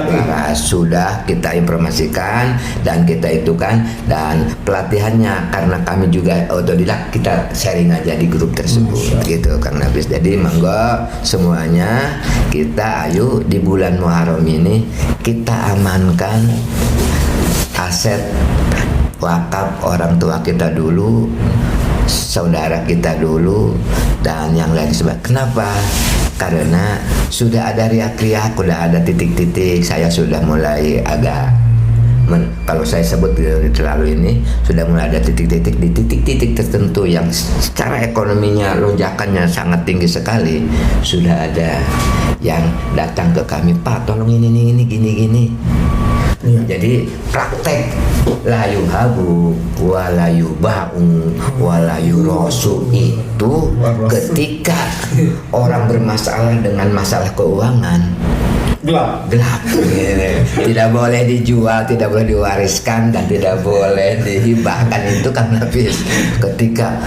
Sudah kita informasikan dan kita itukan, dan pelatihannya karena kami juga otodidak, kita sharing aja di grup tersebut gitu Kang Nafis. Jadi monggo semuanya, kita ayo di bulan Muharram ini kita amankan aset wakaf orang tua kita dulu, saudara kita dulu, dan yang lain sebagainya. Kenapa? Karena sudah ada riak-riak, sudah ada titik-titik. Saya sudah mulai agak kalau saya sebut terlalu ini, sudah mulai ada titik-titik di titik-titik tertentu yang secara ekonominya lonjakannya sangat tinggi sekali. Sudah ada yang datang ke kami, Pak tolong ini gini. Jadi praktek layu habu walayu ba'u walayu rosu itu ketika orang bermasalah dengan masalah keuangan gelap. Tidak boleh dijual, tidak boleh diwariskan, dan tidak boleh dihibahkan. Itu kan habis ketika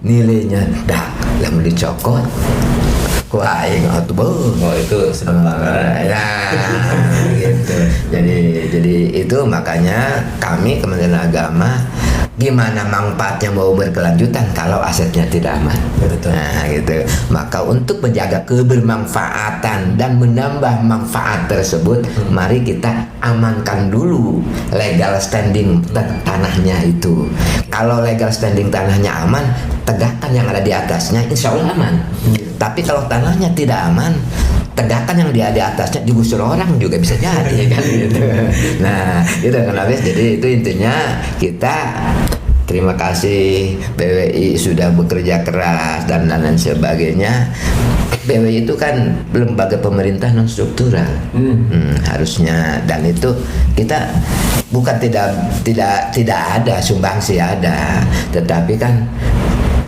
nilainya lamun dicokot kuaing itu sedang banget. Gitu. Jadi itu makanya kami Kementerian Agama gimana manfaatnya mau berkelanjutan kalau asetnya tidak aman. Betul. Nah, gitu. Maka untuk menjaga kebermanfaatan dan menambah manfaat tersebut, mari kita amankan dulu legal standing tanahnya itu. Kalau legal standing tanahnya aman, tegakkan yang ada di atasnya, insya Allah aman. Tapi kalau tanahnya tidak aman, tegakkan yang dia di atasnya digusur orang juga bisa jadi, kan gitu. Nah, itu kan habis. Jadi itu intinya kita terima kasih BWI sudah bekerja keras dan lain sebagainya. BWI itu kan lembaga pemerintah non struktural, harusnya, dan itu kita bukan tidak ada sumbangsi, ada, tetapi kan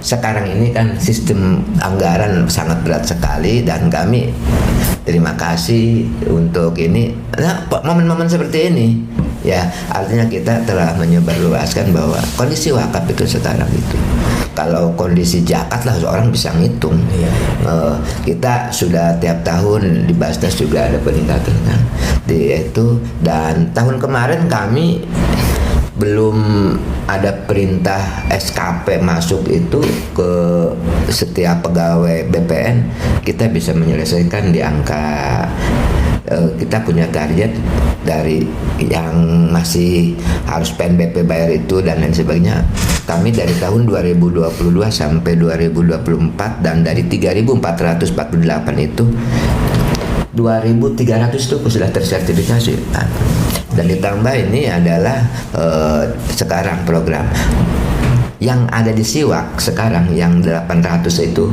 sekarang ini kan sistem anggaran sangat berat sekali, dan kami terima kasih untuk ini. Nah, momen-momen seperti ini ya, artinya kita telah menyebarluaskan bahwa kondisi wakaf itu sekarang itu, kalau kondisi zakat lah orang bisa ngitung. Kita sudah tiap tahun di Basnas juga ada peningkatan kan di itu, dan tahun kemarin kami belum ada perintah SKP masuk itu ke setiap pegawai BPN, kita bisa menyelesaikan di angka, kita punya target dari yang masih harus PNBP bayar itu dan lain sebagainya. Kami dari tahun 2022 sampai 2024, dan dari 3.448 itu 2.300 itu sudah tersertifikasi. Dan ditambah ini adalah sekarang program yang ada di Siwak sekarang yang 800 itu,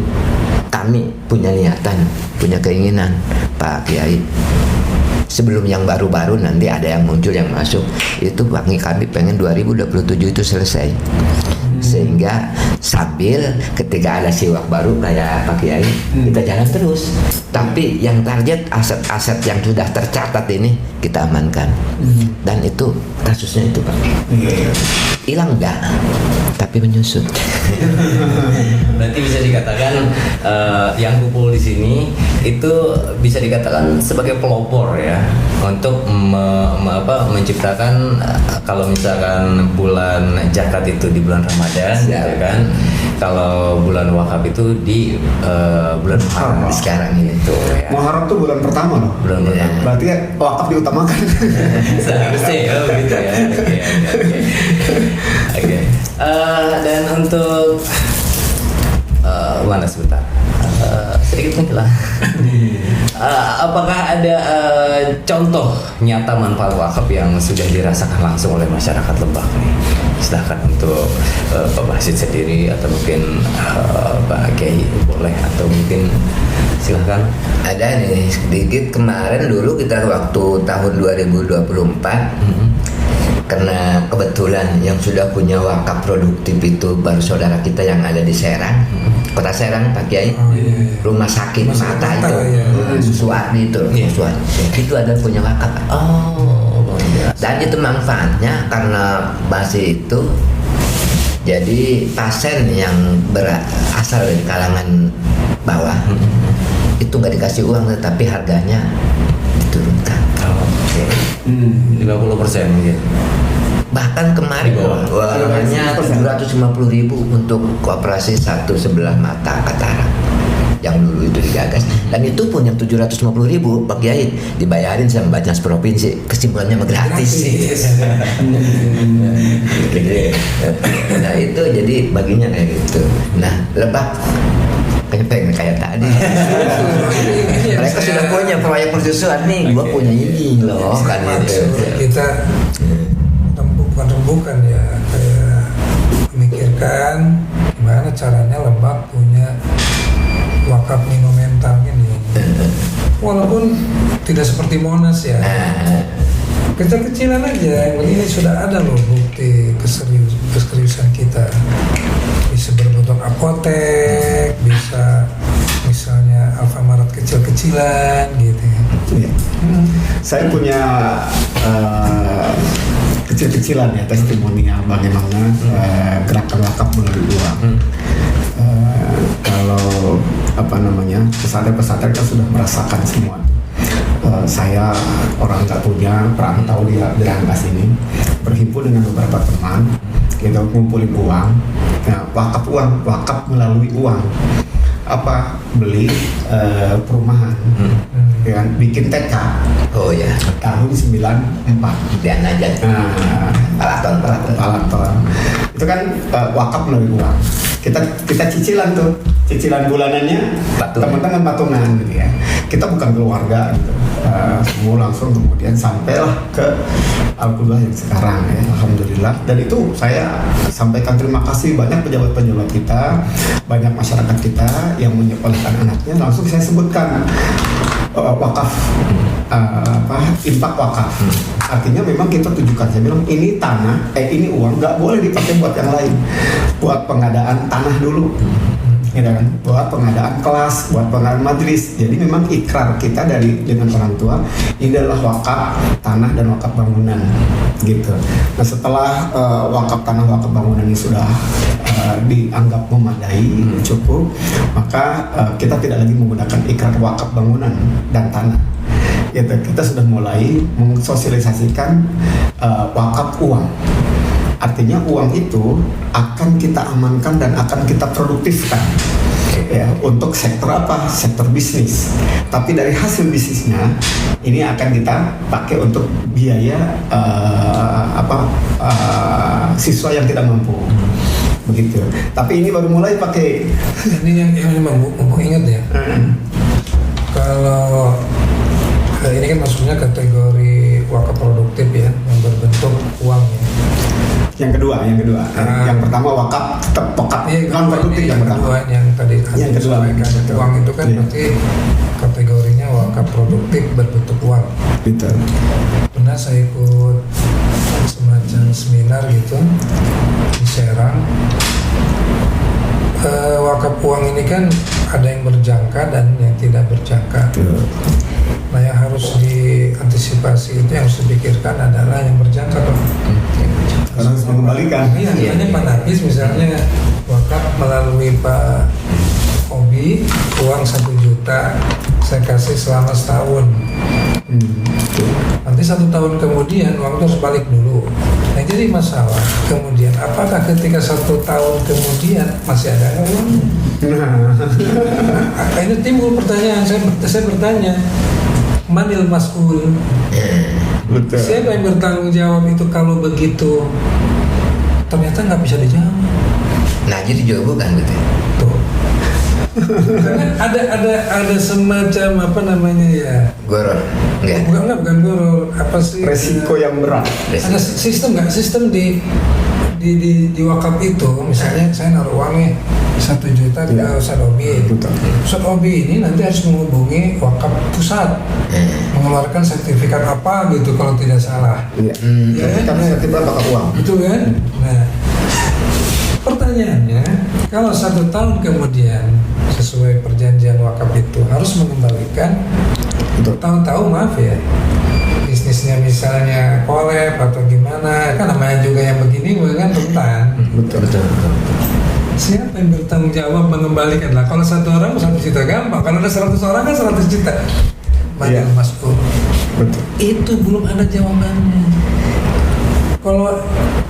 kami punya niatan, punya keinginan Pak Kiai, sebelum yang baru-baru nanti ada yang muncul yang masuk itu, kami pengen 2027 itu selesai, sehingga sambil ketika ada Siwak baru kayak Pak Kiai kita jalan terus, tapi yang target aset-aset yang sudah tercatat ini kita amankan. Dan itu kasusnya itu Pak, hilang enggak, tapi menyusut. Berarti bisa dikatakan yang kumpul di sini itu bisa dikatakan sebagai pelopor ya, untuk menciptakan kalau misalkan bulan zakat itu di bulan Ramadan, gitu kan. Kalau bulan wakaf itu di bulan Muharram sekarang ini tuh ya. Muharram tuh bulan pertama loh. Bulan pertama. Berarti ya wakaf diutamakan. Seharusnya ya begitu ya. Oke. Dan untuk mana sebentar. Sedikit mungkin lah. Apakah ada contoh nyata manfaat wakaf yang sudah dirasakan langsung oleh masyarakat Lebak nih? Silahkan untuk Pak Basit sendiri, atau mungkin Pak Kiai boleh, atau mungkin silahkan. Ada nih sedikit kemarin dulu kita waktu tahun 2024. Karena kebetulan yang sudah punya wakaf produktif itu baru saudara kita yang ada di Serang, Kota Serang, Pak Kiai. Rumah sakit mata itu, Suwardi itu, itu ada punya wakaf. Dan itu manfaatnya karena masih itu, jadi pasien yang berasal dari kalangan bawah itu nggak dikasih uang, tetapi harganya diturunkan. 50% mungkin. Bahkan kemarin hanya 750.000 untuk operasi satu sebelah mata katarak yang dulu itu digagas, dan itu pun yang 750.000 Pak Kiai dibayarin sama Basnas Provinsi, kesimpulannya gratis. Nah itu jadi baginya kayak gitu. Nah Lebak pengen kayak tadi. Mereka sudah punya proyek mercusuan nih, gua punya ini loh kan itu. Kita bukan ya, kayak memikirkan gimana caranya Lebak punya wakaf monumental ini. Walaupun tidak seperti Monas ya. Kecil-kecilan aja, ini sudah ada loh bukti keseriusan kita. Bisa berbentuk apotek, bisa misalnya Alfamaret kecil-kecilan gitu. Saya punya kecil-kecilan ya testimonial bagaimana gerakan wakaf melalui uang. Kalau pesantren-pesantren kan sudah merasakan semua. saya orang nggak punya perantau di Rangkas ini berhimpun dengan beberapa teman, kita ngumpulin uang, wakaf melalui uang, beli perumahan, ya kan, bikin TK. Oh ya, Tahun 94. dan aja. Palaton. Itu kan wakaf melalui uang. Kita cicilan tuh, cicilan bulanannya teman-teman patungan gitu ya. Kita bukan keluarga gitu. Semua langsung kemudian sampailah ke Al-Qudwah yang sekarang ya, alhamdulillah. Dan itu saya sampaikan terima kasih banyak pejabat-pejabat kita, banyak masyarakat kita yang menyekolahkan anaknya. Langsung saya sebutkan wakaf, infak wakaf. Artinya memang kita tujukan, saya bilang ini tanah, ini uang nggak boleh dipakai buat yang lain, buat pengadaan tanah dulu, ya kan, buat pengadaan kelas, buat pengadaan majelis. Jadi memang ikrar kita dengan orang tua ini adalah wakaf tanah dan wakaf bangunan, gitu. Nah setelah wakaf tanah, wakaf bangunan ini sudah dianggap memadai, cukup, maka kita tidak lagi menggunakan ikrar wakaf bangunan dan tanah. Gitu. Kita sudah mulai mensosialisasikan wakaf uang. Artinya uang itu akan kita amankan dan akan kita produktifkan, ya, untuk sektor apa? Sektor bisnis. Tapi dari hasil bisnisnya ini akan kita pakai untuk biaya siswa yang tidak mampu. Begitu. Tapi ini baru mulai pakai. Ini yang memang ingat ya. Kalau ini kan maksudnya kategori wakaf produktif ya, yang berbentuk uang ya. Yang kedua. Yang pertama wakaf tetap non produktif yang pertama. Yang tadi yang kedua uang itu kan berarti kategorinya wakaf produktif berbentuk uang. Betul. Pernah saya ikut semacam seminar gitu di Serang. Wakaf uang ini kan ada yang berjangka dan yang tidak berjangka. Nah yang harus diantisipasi itu, yang harus dipikirkan adalah yang berjangka dong. Karena harus mengembalikan. Iya, makanya Pak Nafis misalnya wakaf melalui Pak Obi uang 1 juta saya kasih selama setahun. Nanti 1 tahun kemudian uang itu harus balik dulu. Nah jadi masalah kemudian apakah ketika 1 tahun kemudian masih ada uang? Nah, ini timbul pertanyaan, saya bertanya, manil mas'ul? Betul. Siapa yang bertanggung jawab itu kalau begitu? Ternyata nggak bisa dijawab. Nah jadi jawaban gitu. Tuh. Karena ada semacam apa namanya ya? Goror, enggak? Bukan goror, apa sih? Resiko yang berat. Ada sistem di wakaf itu, misalnya saya naruh uangnya 1 juta ke Ustadz Obi. Ustadz Obi ini nanti harus menghubungi wakaf pusat, mengeluarkan sertifikat apa gitu kalau tidak salah. Iya. Ya, Karena sertifikat wakaf uang. Itu kan? Nah, pertanyaannya, kalau 1 tahun kemudian sesuai perjanjian wakaf itu harus mengembalikan, tahu-tahu maaf ya, bisnisnya misalnya kolab atau gimana, kan namanya juga yang begini kan rentan. Betul. Siapa yang bertanggung jawab mengembalikan? Lah kalau 1 orang 1 juta gampang, kalau ada 100 orang kan 100 juta. Mana masuk? Betul. Itu belum ada jawabannya. Kalau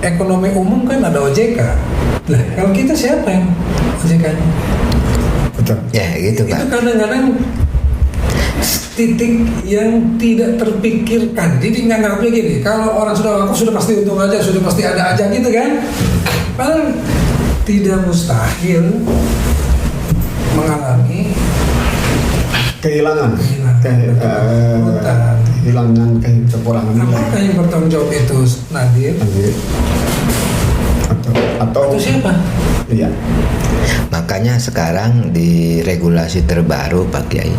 ekonomi umum kan ada OJK. Lah kalau kita siapa yang OJK-nya? Betul. Ya gitu Itu Pak. kadang-kadang titik yang tidak terpikirkan. Jadi nganggapnya gini, kalau orang sudah wakaf sudah pasti untung aja, sudah pasti ada aja gitu kan. Padahal tidak mustahil mengalami kehilangan kekurangan nilai. Apakah yang bertanggung jawab itu Nadir? Atau siapa? Iya. Makanya sekarang di regulasi terbaru Pak Kiai,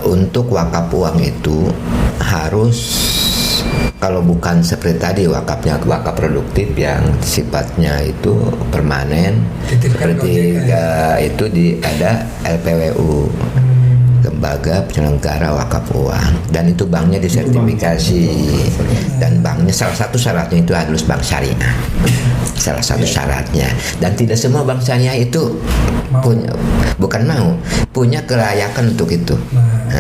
untuk wakaf uang itu harus, kalau bukan seperti tadi wakafnya wakaf produktif yang sifatnya itu permanen, seperti itu ada LPWU, lembaga penyelenggara wakaf uang, dan itu banknya disertifikasi, dan banknya salah satu syaratnya itu harus bank syariah, salah satu syaratnya, dan tidak semua bank syariah itu punya kelayakan untuk itu. Nah,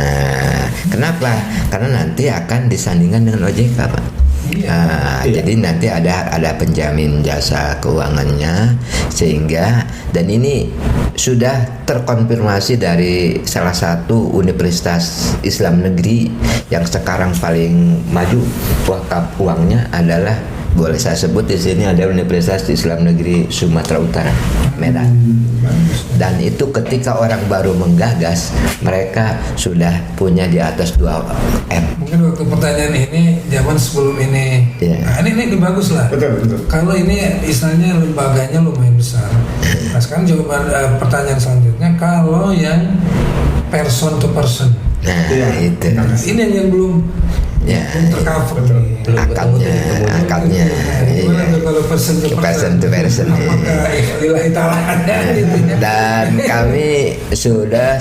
Kenapa? Karena nanti akan disandingkan dengan OJK, Pak. Jadi nanti ada penjamin jasa keuangannya, sehingga, dan ini sudah terkonfirmasi dari salah satu universitas Islam negeri yang sekarang paling maju wakaf uangnya adalah, boleh saya sebut di sini, ada Universitas Islam Negeri Sumatera Utara, Medan. Dan itu ketika orang baru menggagas, mereka sudah punya di atas 2M. Mungkin waktu pertanyaan ini zaman sebelum ini. Nah, ini bagus lah. Betul. Kalau ini istilahnya lembaganya lumayan besar. Nah, sekarang jawaban pertanyaan selanjutnya, kalau yang person to person. Nah, itu. Ini yang belum tercover akadnya gimana tuh kalau person to person apakah lillahi ta'ala gitu ya? Dan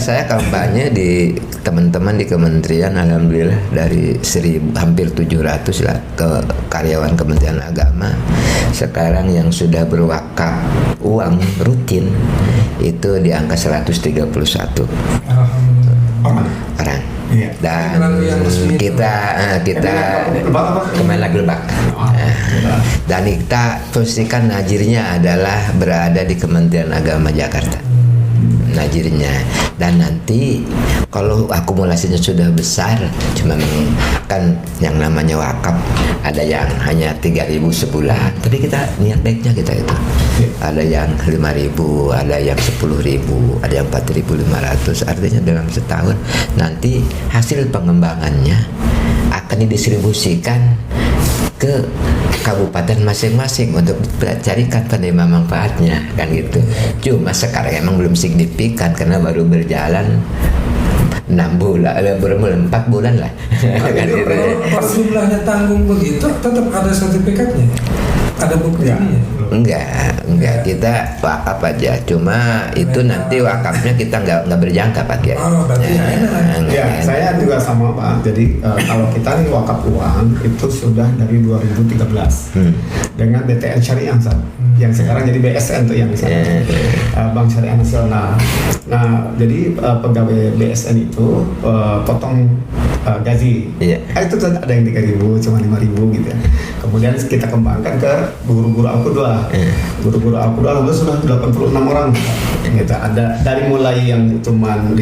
saya kampanye di teman-teman di kementerian, alhamdulillah dari hampir 700 lah ke karyawan Kementerian Agama sekarang yang sudah berwakaf uang rutin itu di angka 131 orang. Iya. Dan kita Kemenlagilbak. Dan kita pastikan najirnya adalah berada di Kementerian Agama Jakarta. Najirnya, dan nanti kalau akumulasinya sudah besar, cuma kan yang namanya wakaf ada yang hanya 3.000 sebulan, tapi kita niat baiknya kita itu ada yang 5.000, ada yang 10.000, ada yang 4.500, artinya dalam setahun nanti hasil pengembangannya akan didistribusikan ke kabupaten masing-masing untuk dicarikan penerima manfaatnya, kan gitu. Cuma sekarang emang belum signifikan karena baru berjalan 6 bulan, baru 4 bulan lah. Kan gitu. Kalau jumlahnya tanggung begitu, tetap ada sertifikatnya, ada buktinya. Enggak, kita wakaf aja. Cuma itu nanti wakafnya kita nggak berjangka, Pak Kiai. Oh, berarti saya juga sama, Pak. Jadi kalau kita nih wakaf uang itu sudah dari 2013 dengan BTN Syariah, yang sekarang jadi BSN tuh yang Bank Syariah Nasional. Nah, jadi pegawai BSN itu potong gaji. Itu ada yang 3.000, cuma 5.000 gitu ya. Kemudian kita kembangkan ke guru-guru Al-Qudwah. Guru-guru Al-Qudwah lalu sudah 86 orang. Gitu. Ada dari mulai yang cuma 5.000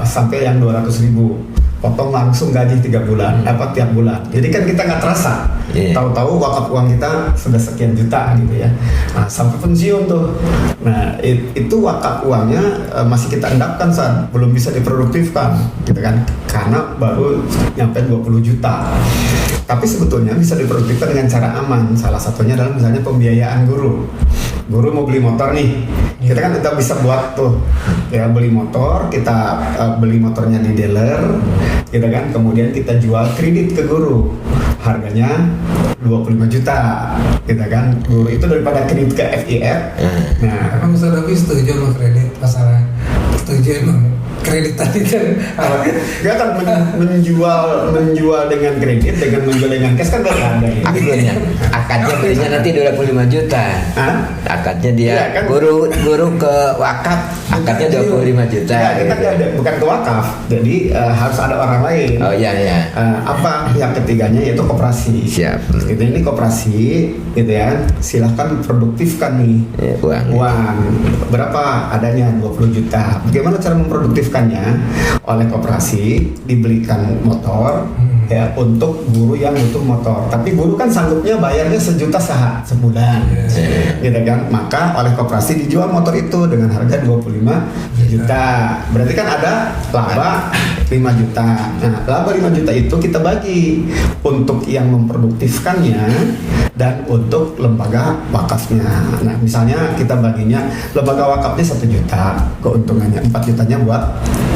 sampai yang 200.000. Potong langsung gaji 3 bulan, tiap bulan. Jadi kan kita nggak terasa. Tahu-tahu wakaf uang kita sudah sekian juta gitu ya. Nah, sampai pensiun tuh. Nah, itu wakaf uangnya masih kita endapkan belum bisa diproduktifkan gitu kan. Karena baru nyampe 20 juta. Tapi sebetulnya bisa diproduktifkan dengan cara aman. Salah satunya adalah misalnya pembiayaan guru. Guru mau beli motor nih. Kita kan kita bisa buat tuh ya, beli motor, kita beli motornya di dealer, gitu kan, kemudian kita jual kredit ke guru, harganya 25 juta, gitu kan, guru itu daripada kredit ke FIF. Nah, kamu sudah setuju sama kredit masalah, setuju emang kredit tadi kan dia kan menjual dengan kredit, dengan menjual dengan cash kan beda. Akhirnya akadnya belinya nanti 25 juta. Akadnya dia ya, kan? Guru ke wakaf akadnya 25 juta. Ya, kita bukan ke wakaf, jadi harus ada orang lain. Oh iya. Yang ketiganya yaitu koperasi. Siap. Gitu, ini koperasi, gitu ya. Silahkan produktifkan nih uang. Berapa adanya 20 juta. Bagaimana cara memproduktifkannya? Oleh koperasi dibelikan motor ya untuk guru yang butuh motor. Tapi guru kan sanggupnya bayarnya 1 juta sebulan, gitu kan? Maka oleh koperasi dijual motor itu dengan harga 25 juta. Berarti kan ada laba 5 juta. Nah, laba 5 juta itu kita bagi untuk yang memproduktifkannya dan untuk lembaga wakafnya. Nah, misalnya kita baginya lembaga wakafnya 1 juta, keuntungannya 4 jutanya buat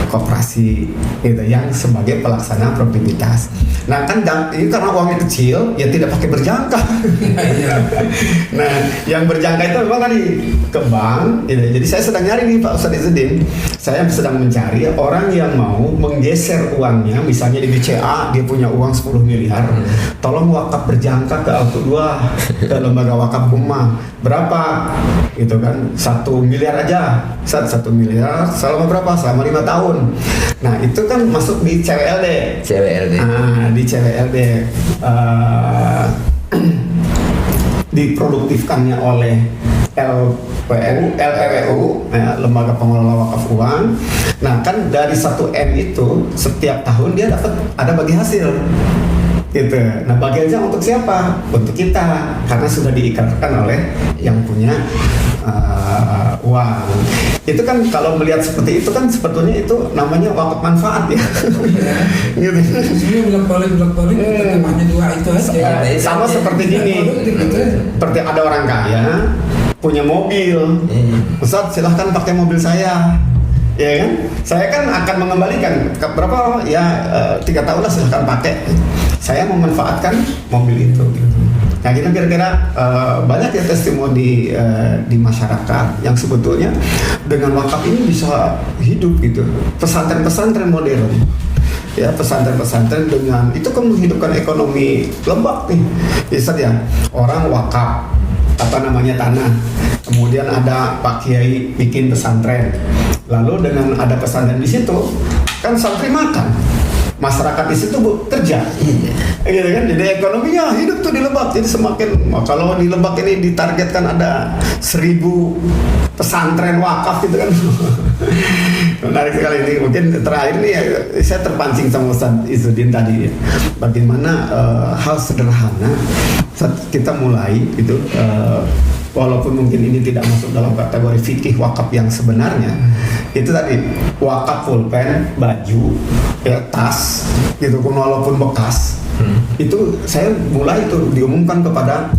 koperasi, gitu, yang sebagai pelaksana produktivitas. Nah, kan ini karena uangnya kecil, ya tidak pakai berjangka. Nah, yang berjangka itu memang tadi ke bank. Gitu. Jadi saya sedang nyari nih Pak Ustadz Izzuddin. Saya sedang mencari orang yang mau menggeser uangnya, misalnya di BCA dia punya uang 10 miliar, tolong wakaf berjangka ke Al-Qudwah lah ke lembaga wakaf ummah. Berapa? Gitu kan, 1 miliar aja. 1 miliar selama berapa? Selama 5 tahun. Nah itu kan masuk di CWLD. Di CWLD diproduktifkannya oleh LPWU, Lembaga Pengelola Wakaf Uang. Nah kan dari 1 M itu setiap tahun dia dapat ada bagi hasil gitu. Nah bagiannya untuk siapa? Untuk kita, karena sudah diikrarkan oleh yang punya uang. Itu kan kalau melihat seperti itu kan sebetulnya itu namanya wakaf manfaat ya. Gitu. Ini bolak-balik temanya 2 itu aja. Sama seperti gini. Seperti ada orang kaya punya mobil. Ustaz silahkan pakai mobil saya. Ya kan? Saya kan akan mengembalikan berapa ya 3 tahun lah silahkan pakai. Saya memanfaatkan mobil itu. Nah kita kira-kira banyak ya testimoni di masyarakat yang sebetulnya dengan wakaf ini bisa hidup gitu. Pesantren-pesantren modern, ya pesantren-pesantren dengan itu kan menghidupkan ekonomi Lebak nih. Bisa ya orang wakaf tanah, kemudian ada Pak Kiai bikin pesantren, lalu dengan ada pesantren di situ kan santri makan, masyarakat di situ kerja, gitu kan, jadi ekonominya hidup tuh di Lebak. Jadi semakin kalau di Lebak ini ditargetkan ada 1000 pesantren wakaf gitu kan. Menarik sekali ini. Mungkin terakhir nih saya terpancing sama Ustaz Izzuddin tadi ya. Bagaimana hal sederhana saat kita mulai itu walaupun mungkin ini tidak masuk dalam kategori fikih wakaf yang sebenarnya, itu tadi wakaf pulpen, baju, ya, tas, gitu pun walaupun bekas, itu saya mulai itu diumumkan kepada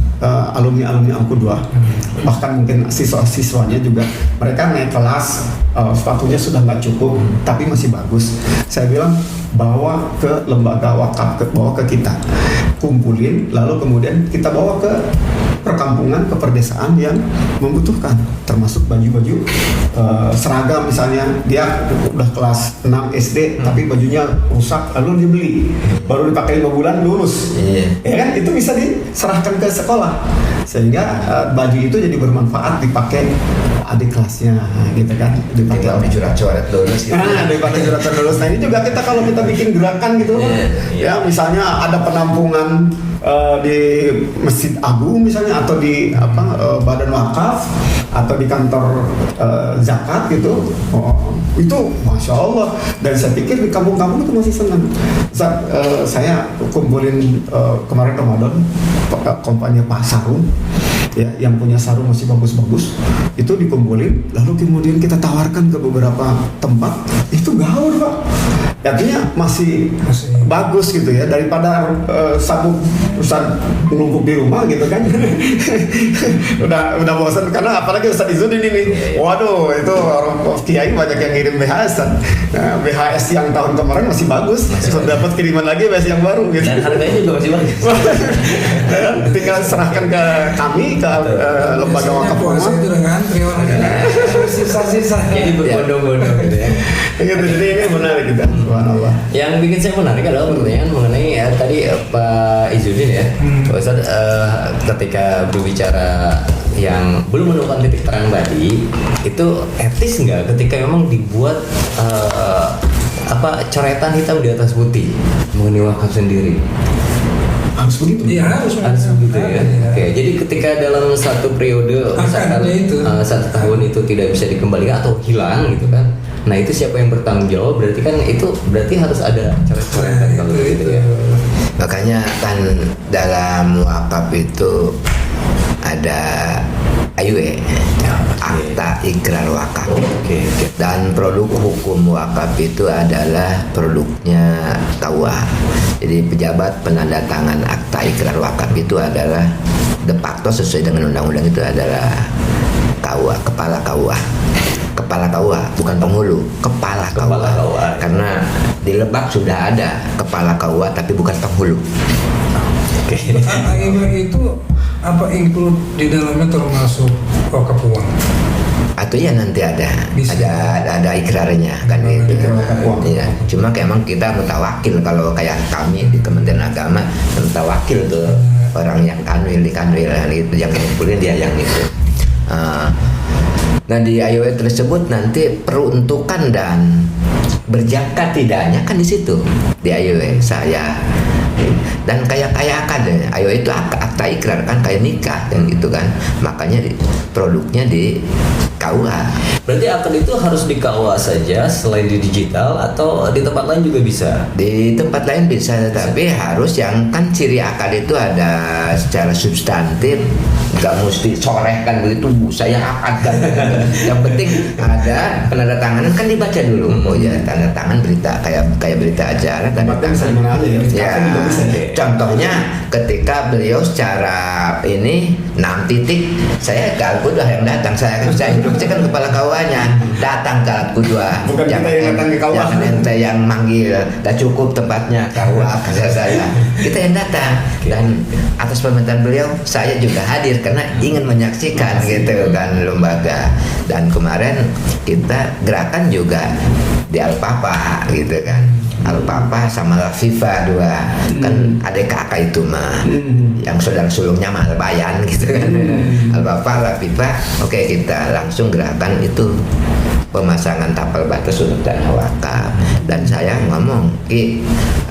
alumni-alumni Angku 2, bahkan mungkin siswa-siswanya juga, mereka naik kelas, sepatunya sudah nggak cukup, tapi masih bagus. Saya bilang bawa ke lembaga wakaf, bawa ke kita, kumpulin, lalu kemudian kita bawa ke perkampungan, ke perdesaan yang membutuhkan, termasuk baju-baju seragam misalnya, dia udah kelas 6 SD tapi bajunya rusak, lalu dibeli, baru dipakai 5 bulan lulus, ya kan, itu bisa diserahkan ke sekolah sehingga baju itu jadi bermanfaat dipakai adik kelasnya, gitu kan, dipakai coret-coret lulus gitu. Dipakai coret lulus. Nah ini juga kita kalau kita bikin gerakan gitu, ya misalnya ada penampungan di Masjid Agung misalnya, atau di badan wakaf, atau di kantor zakat gitu, itu masya Allah. Dan saya pikir di kampung-kampung itu masih senang. Saya kumpulin kemarin Ramadan kompanya Pak Sarung, ya, yang punya sarung masih bagus-bagus, itu dikumpulin, lalu kemudian kita tawarkan ke beberapa tempat, itu gaul Pak. Artinya masih bagus gitu ya, daripada sabuk Ustaz menumpuk di rumah gitu kan. udah bosan, karena apalagi Ustaz Izzuddin ini, waduh itu orang kiai banyak yang ngirim BHS kan. Nah, BHS yang tahun kemarin masih bagus, sudah dapat kiriman lagi BHS yang baru gitu. Dan harganya juga masih bagus. Tinggal serahkan ke kami, ke lembaga wakaf puasa itu udah ngantri orang sisa-sisa. Jadi berbondong-bondong gitu ya. Gitu, jadi ini menarik kita. Subhanallah. Yang bikin saya menarik adalah pertanyaan mengenai tadi Pak Izzuddin ya, Pak Ustadz, ketika berbicara yang belum menemukan titik terang tadi, itu etis nggak ketika memang dibuat coretan hitam di atas putih mengenai wakaf sendiri? Harus begitu? Iya harus begitu ya. Oke, jadi ketika dalam satu periode misalkan 1 tahun itu tidak bisa dikembalikan atau hilang gitu kan, nah itu siapa yang bertanggung jawab? Berarti kan itu harus ada coret-coretan kalau gitu ya. Makanya kan dalam wakaf itu ada AIWE, Akta Ikrar Wakaf. Dan produk hukum wakaf itu adalah produknya KUA. Jadi pejabat penandatangan Akta Ikrar Wakaf itu adalah de facto sesuai dengan undang-undang itu adalah KUA, kepala KUA. Kepala KUA, bukan penghulu, kepala KUA. Karena di Lebak sudah ada kepala KUA tapi bukan penghulu. AIWE itu apa include di dalamnya termasuk wakaf uang? Atau ya nanti ada ikrarnya kan gitu. Iya. Cuma emang kita mutawakil, kalau kayak kami di Kementerian Agama mutawakil tuh orang yang kanwil di kanwil itu yang ngumpulin dia yang itu. Nah di IOW tersebut nanti peruntukan dan berjangka tidaknya kan di situ di IOW saya. Dan kayak akad ayo itu akta ikrar kan kayak nikah dan gitu kan, makanya produknya di KUA. Berarti akad itu harus di KUA saja selain di digital atau di tempat lain juga bisa? Di tempat lain bisa, tapi harus yang kan ciri akad itu ada secara substantif, nggak mesti sorehkan begitu saya akad kan. Yang penting ada penandatanganan kan dibaca dulu. Oh ya tanda tangan berita kayak berita acara tanda tangan. Ya. Contohnya ketika beliau secara ini 6 titik, saya ke Al-Qudwah yang datang, saya kan kepala KUA-nya datang ke Al-Qudwah. Bukan kita yang datang ke KUA. Jangan ente yang manggil, dah cukup tempatnya KUA kata saya. Kita yang datang dan atas permintaan beliau saya juga hadir karena ingin menyaksikan gitu kan lembaga. Dan kemarin kita gerakan juga di Al-Papa gitu kan. Al-Papa sama Lafifa dua kan adik kakak itu mah yang saudara sulungnya mah Bayan gitu kan. Al-Papa Lafifa oke, kita langsung gerakan itu pemasangan tapal batas untuk tanah wakaf. Dan saya ngomong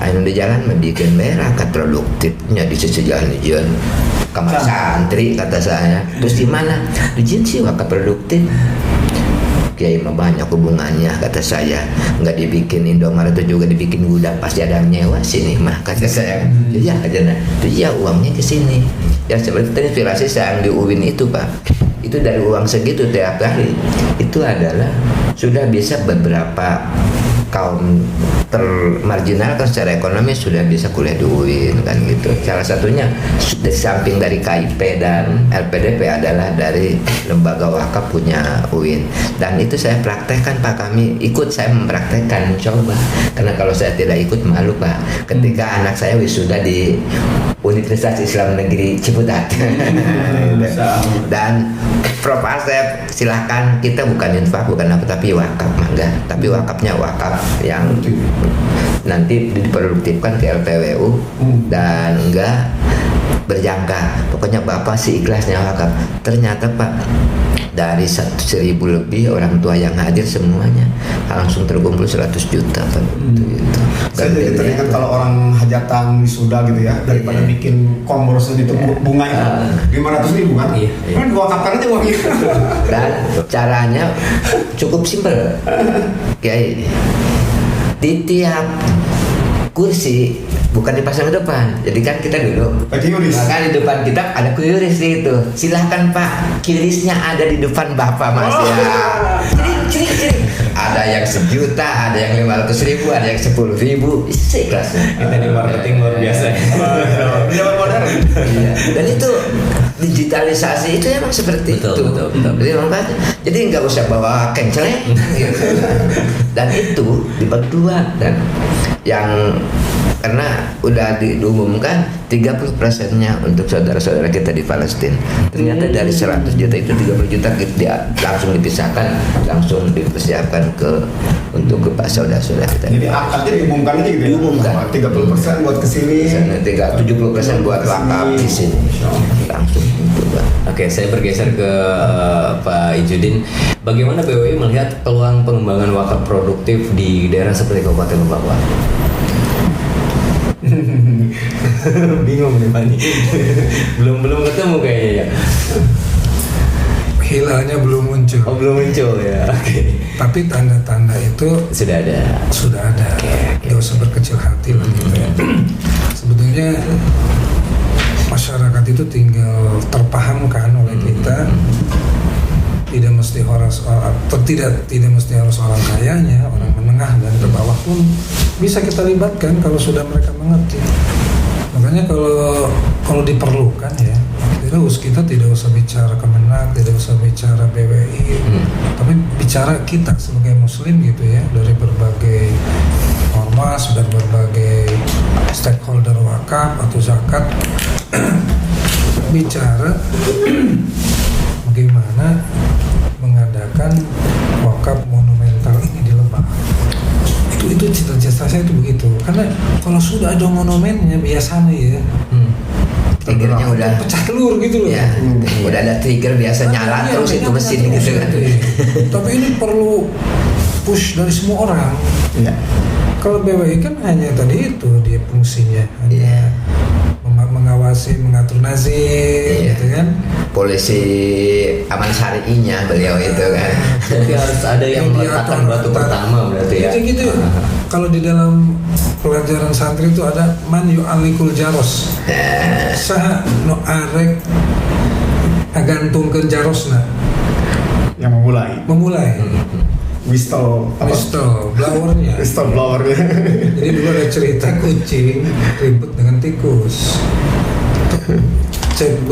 anu di jalan bikin merah kat produktifnya di sisi jalan kamar santri kata saya. Terus di mana di sih wakaf produktif Kiai mah banyak hubungannya kata saya, nggak dibikin Indomaret itu juga dibikin gudang pasti ada yang nyewa sini mah kata saya. Ya aja nah itu ya uangnya ke sini ya seperti tadi inspirasi saya yang di UIN itu Pak, itu dari uang segitu tiap hari itu adalah sudah bisa beberapa kaum termarginalkan secara ekonomi sudah bisa kuliah di UIN kan gitu. Salah satunya di samping dari KIP dan LPDP adalah dari lembaga wakaf punya UIN. Dan itu saya praktekkan Pak, kami ikut, saya mempraktekkan mencoba. Karena kalau saya tidak ikut malu Pak. Ketika anak saya wisuda di Universitas Islam Negeri Ciputat. Dan Prof Asep silahkan, kita bukan infak bukan apa tapi wakaf mangga, tapi wakafnya wakaf yang nanti diproduktifkan ke LPWU dan enggak berjangka. Pokoknya Bapak sih ikhlasnya wakaf. Ternyata Pak dari 1.000 lebih orang tua yang hadir semuanya langsung terkumpul 100 juta Pak. Gitu. Saya jadi teringat kalau orang hajatan wisuda gitu ya, daripada bikin komborsen itu bunganya 500.000 kan? Kan wakafkan aja uangnya. Dan caranya cukup simpel. Kiai, di tiap kursi bukan dipasang ke depan, jadi kan kita duduk. Maka di depan kita ada QRIS itu. Silahkan Pak, QRIS-nya ada di depan Bapak Mas ya. Ciri. Ada yang 1 juta, ada yang 500.000, ada yang 10.000. Ikhlasnya. Kita di marketing luar biasa. Zaman modern. Iya. Dan itu digitalisasi itu emang seperti betul. Jadi nggak usah bawa kenceleng gitu. Dan itu dibagi 2 dan yang karena udah diumumkan 30%-nya untuk saudara-saudara kita di Palestina. Ternyata dari 100 juta itu 30 juta dia langsung dipisahkan, langsung dipersiapkan untuk ke saudara-saudara kita. Jadi akadnya diumumkan aja gitu ya? Diumumkan. 30% buat kesini, 70% buat wakaf di sini. Langsung itu Pak. Oke, saya bergeser ke Pak Ijudin. Bagaimana BWI melihat peluang pengembangan wakaf produktif di daerah seperti Kabupaten Lebak? Bingung nih Pak. belum ketemu kayaknya ya. Hilalnya belum muncul. Oh, belum muncul ya. Oke. Tapi tanda-tanda itu Sudah ada. Gak usah berkecil hati lah gitu ya. Sebetulnya masyarakat itu tinggal terpahamkan oleh kita. Tidak mesti tidak mesti harus orang kayanya, orang menengah dan ke bawah pun bisa kita libatkan kalau sudah mereka mengerti. Makanya kalau diperlukan ya, kita tidak usah bicara Kemenak, tidak usah bicara BWI, tapi bicara kita sebagai Muslim gitu ya, dari berbagai ormas dan berbagai stakeholder wakaf atau zakat bicara bagaimana mengadakan wakaf monumental ini di Lebak. Itu cita-cita saya itu begitu. Karena kalau sudah ada monumennya biasanya ya triggernya udah pecah telur gitu loh. ya, udah ada trigger biasa nyala terus itu mesin gitu kan. Tapi ini perlu push dari semua orang. Iya. Kalau BWI kan hanya tadi itu dia fungsinya hanya mengawasi, mengatur nazim, gitu kan. Polisi aman syari'inya beliau itu kan. Jadi harus ada yang meletakkan batu pertama berarti ya. Gitu. Kalau di dalam pelajaran santri itu ada man yu'alikul jaros. Saha no arek agantungkeun jarosna. Yang memulai. Whistle blowernya. Whistle blowernya. Jadi dulu ada cerita kucing ribut dengan tikus. Cek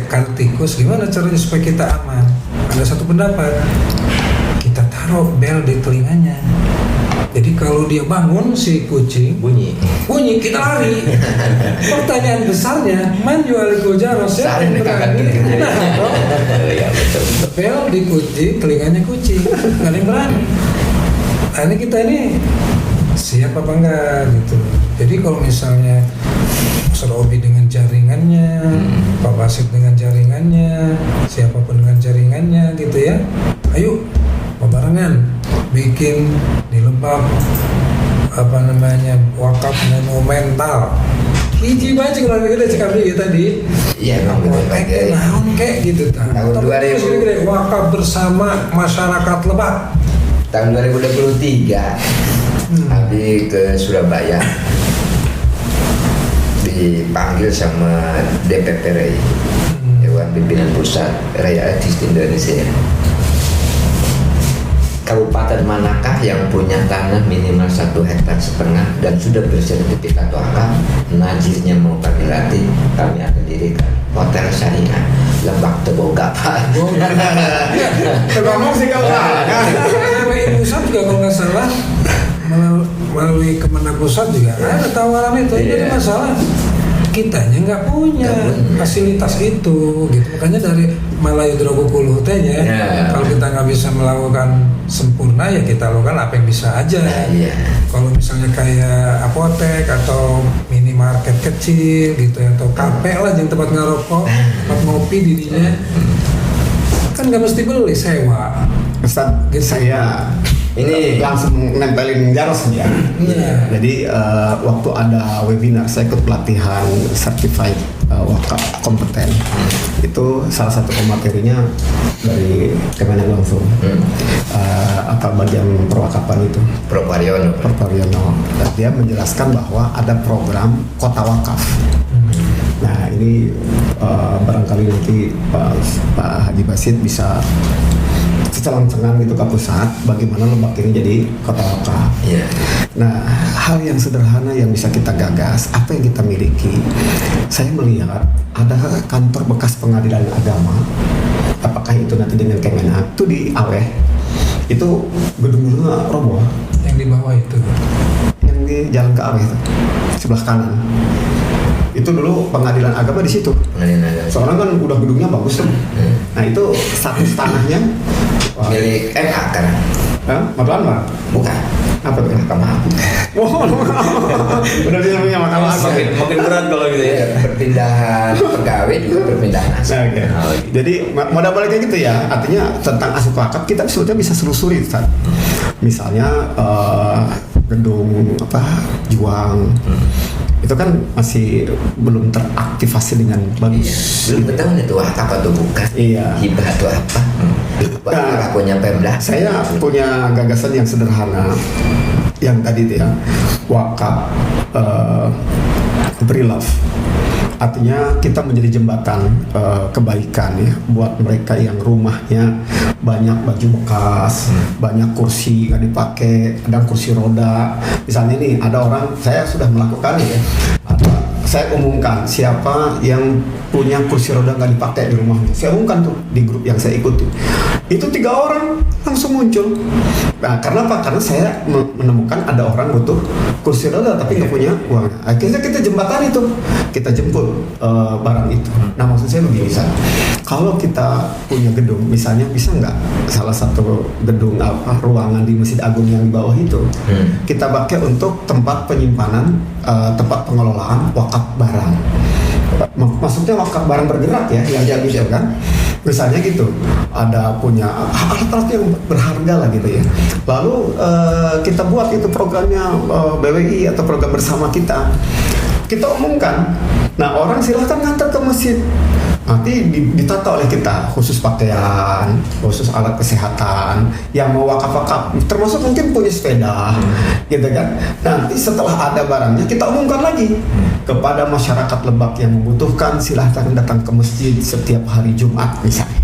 kartu tikus gimana caranya supaya kita aman? Ada satu pendapat, kita taruh bel di telinganya. Jadi kalau dia bangun si kucing bunyi kita lari. Pertanyaan besarnya, man yu'alikul jaros ya? Ya betul. Bel di kucing, telinganya kucing, nggak ada yang berani. Nah ini kita ini siap apa enggak gitu. Jadi kalau misalnya Ustaz Obi dengan jaringannya, Pak Basit dengan jaringannya, siapapun dengan jaringannya gitu ya, ayo barengan bikin di Lebak wakaf monumental. Hiji baca kalau kita cakap dia tadi. Iya memang betul naon kayak gitu tahun 2000 wakaf bersama masyarakat Lebak. Tahun 2023 Abi ke Surabaya dipanggil sama DPP RI, Dewan Pimpinan Pusat Rakyat Artis Indonesia. Kabupaten manakah yang punya tanah minimal 1,5 hektar dan sudah bersertifikat wakaf? Najirnya mau kami latih, kami akan dirikan hotel syariah Lebak Teboga Pak. Ngomong sih kau pusat juga kalau nggak salah melalui Kemenang Pusat juga ada tawaran itu. Jadi masalah kitanya nggak punya fasilitas itu gitu, makanya dari Malayu Drogokulu tehnya kalau kita nggak bisa melakukan sempurna ya kita lakukan apa yang bisa aja. Kalau misalnya kayak apotek atau minimarket kecil gitu atau kafe lah yang tempat ngerokok, tempat ngopi dirinya kan nggak mesti beli, sewa. Ustaz, saya ini langsung nempelin jaros ya. Jadi waktu ada webinar saya ikut pelatihan certified wakaf kompeten. Itu salah satu materinya dari Kemenag langsung. Bagian perwakapan itu. Propariono. Dan dia menjelaskan bahwa ada program kota wakaf. Nah ini barangkali nanti Pak Haji Basit bisa selang-selang gitu ke pusat bagaimana Lebak ini jadi kota wakaf. Nah hal yang sederhana yang bisa kita gagas, apa yang kita miliki. Saya melihat ada kantor bekas pengadilan agama, apakah itu nanti dengan Kemenag itu di Aweh, itu gedung-gedungnya roboh. Yang di bawah itu, yang di jalan ke Aweh itu sebelah kanan. Itu dulu pengadilan agama di situ. Soalnya kan udah gedungnya bagus tuh. Nah itu satu tanahnya milik MA kan? Magelang Pak? Bukan. Apa tuh? Mahkamah Agung. Udah bisa punya Mahkamah Agung. Makin berat kalau gitu ya. Perpindahan pegawai juga perpindahan aset. Jadi modal baliknya gitu ya. Artinya tentang aset wakaf kita sebetulnya bisa selusuri Ustaz. Misalnya gedung Juang. Itu kan masih belum teraktivasi dengan bagus. Belum tahu itu wakaf atau bukan. Iya. Hibah atau apa? Bapak punya Pemda. Saya punya gagasan yang sederhana. Yang tadi itu ya, wakaf pre-love. Artinya kita menjadi jembatan kebaikan ya buat mereka yang rumahnya banyak baju bekas, banyak kursi nggak dipakai, ada kursi roda. Misalnya ini ada orang, saya sudah melakukan ya. Saya umumkan siapa yang punya kursi roda nggak dipakai di rumahnya. Saya umumkan tuh di grup yang saya ikuti. Itu 3 orang langsung muncul. Nah, karena apa? Karena saya menemukan ada orang butuh kursi roda tapi nggak punya uang. Akhirnya kita jembatan itu, kita jemput barang itu. Nah, maksud saya begini, kalau kita punya gedung, misalnya bisa nggak salah satu gedung ruangan di Masjid Agung yang di bawah itu kita pakai untuk tempat penyimpanan, tempat pengelolaan wakaf barang. maksudnya wakaf barang bergerak ya, yang bisa kan. Misalnya gitu, ada punya alat-alat yang berharga lah gitu ya. Lalu kita buat itu programnya BWI atau program bersama kita umumkan. Nah, orang silahkan ngantar ke masjid. Nanti ditata oleh kita, khusus pakaian, khusus alat kesehatan, yang mau wakaf-wakaf, termasuk mungkin punya sepeda, gitu kan. Nanti setelah ada barangnya, kita umumkan lagi kepada masyarakat Lebak yang membutuhkan, silahkan datang ke masjid setiap hari Jumat misalnya.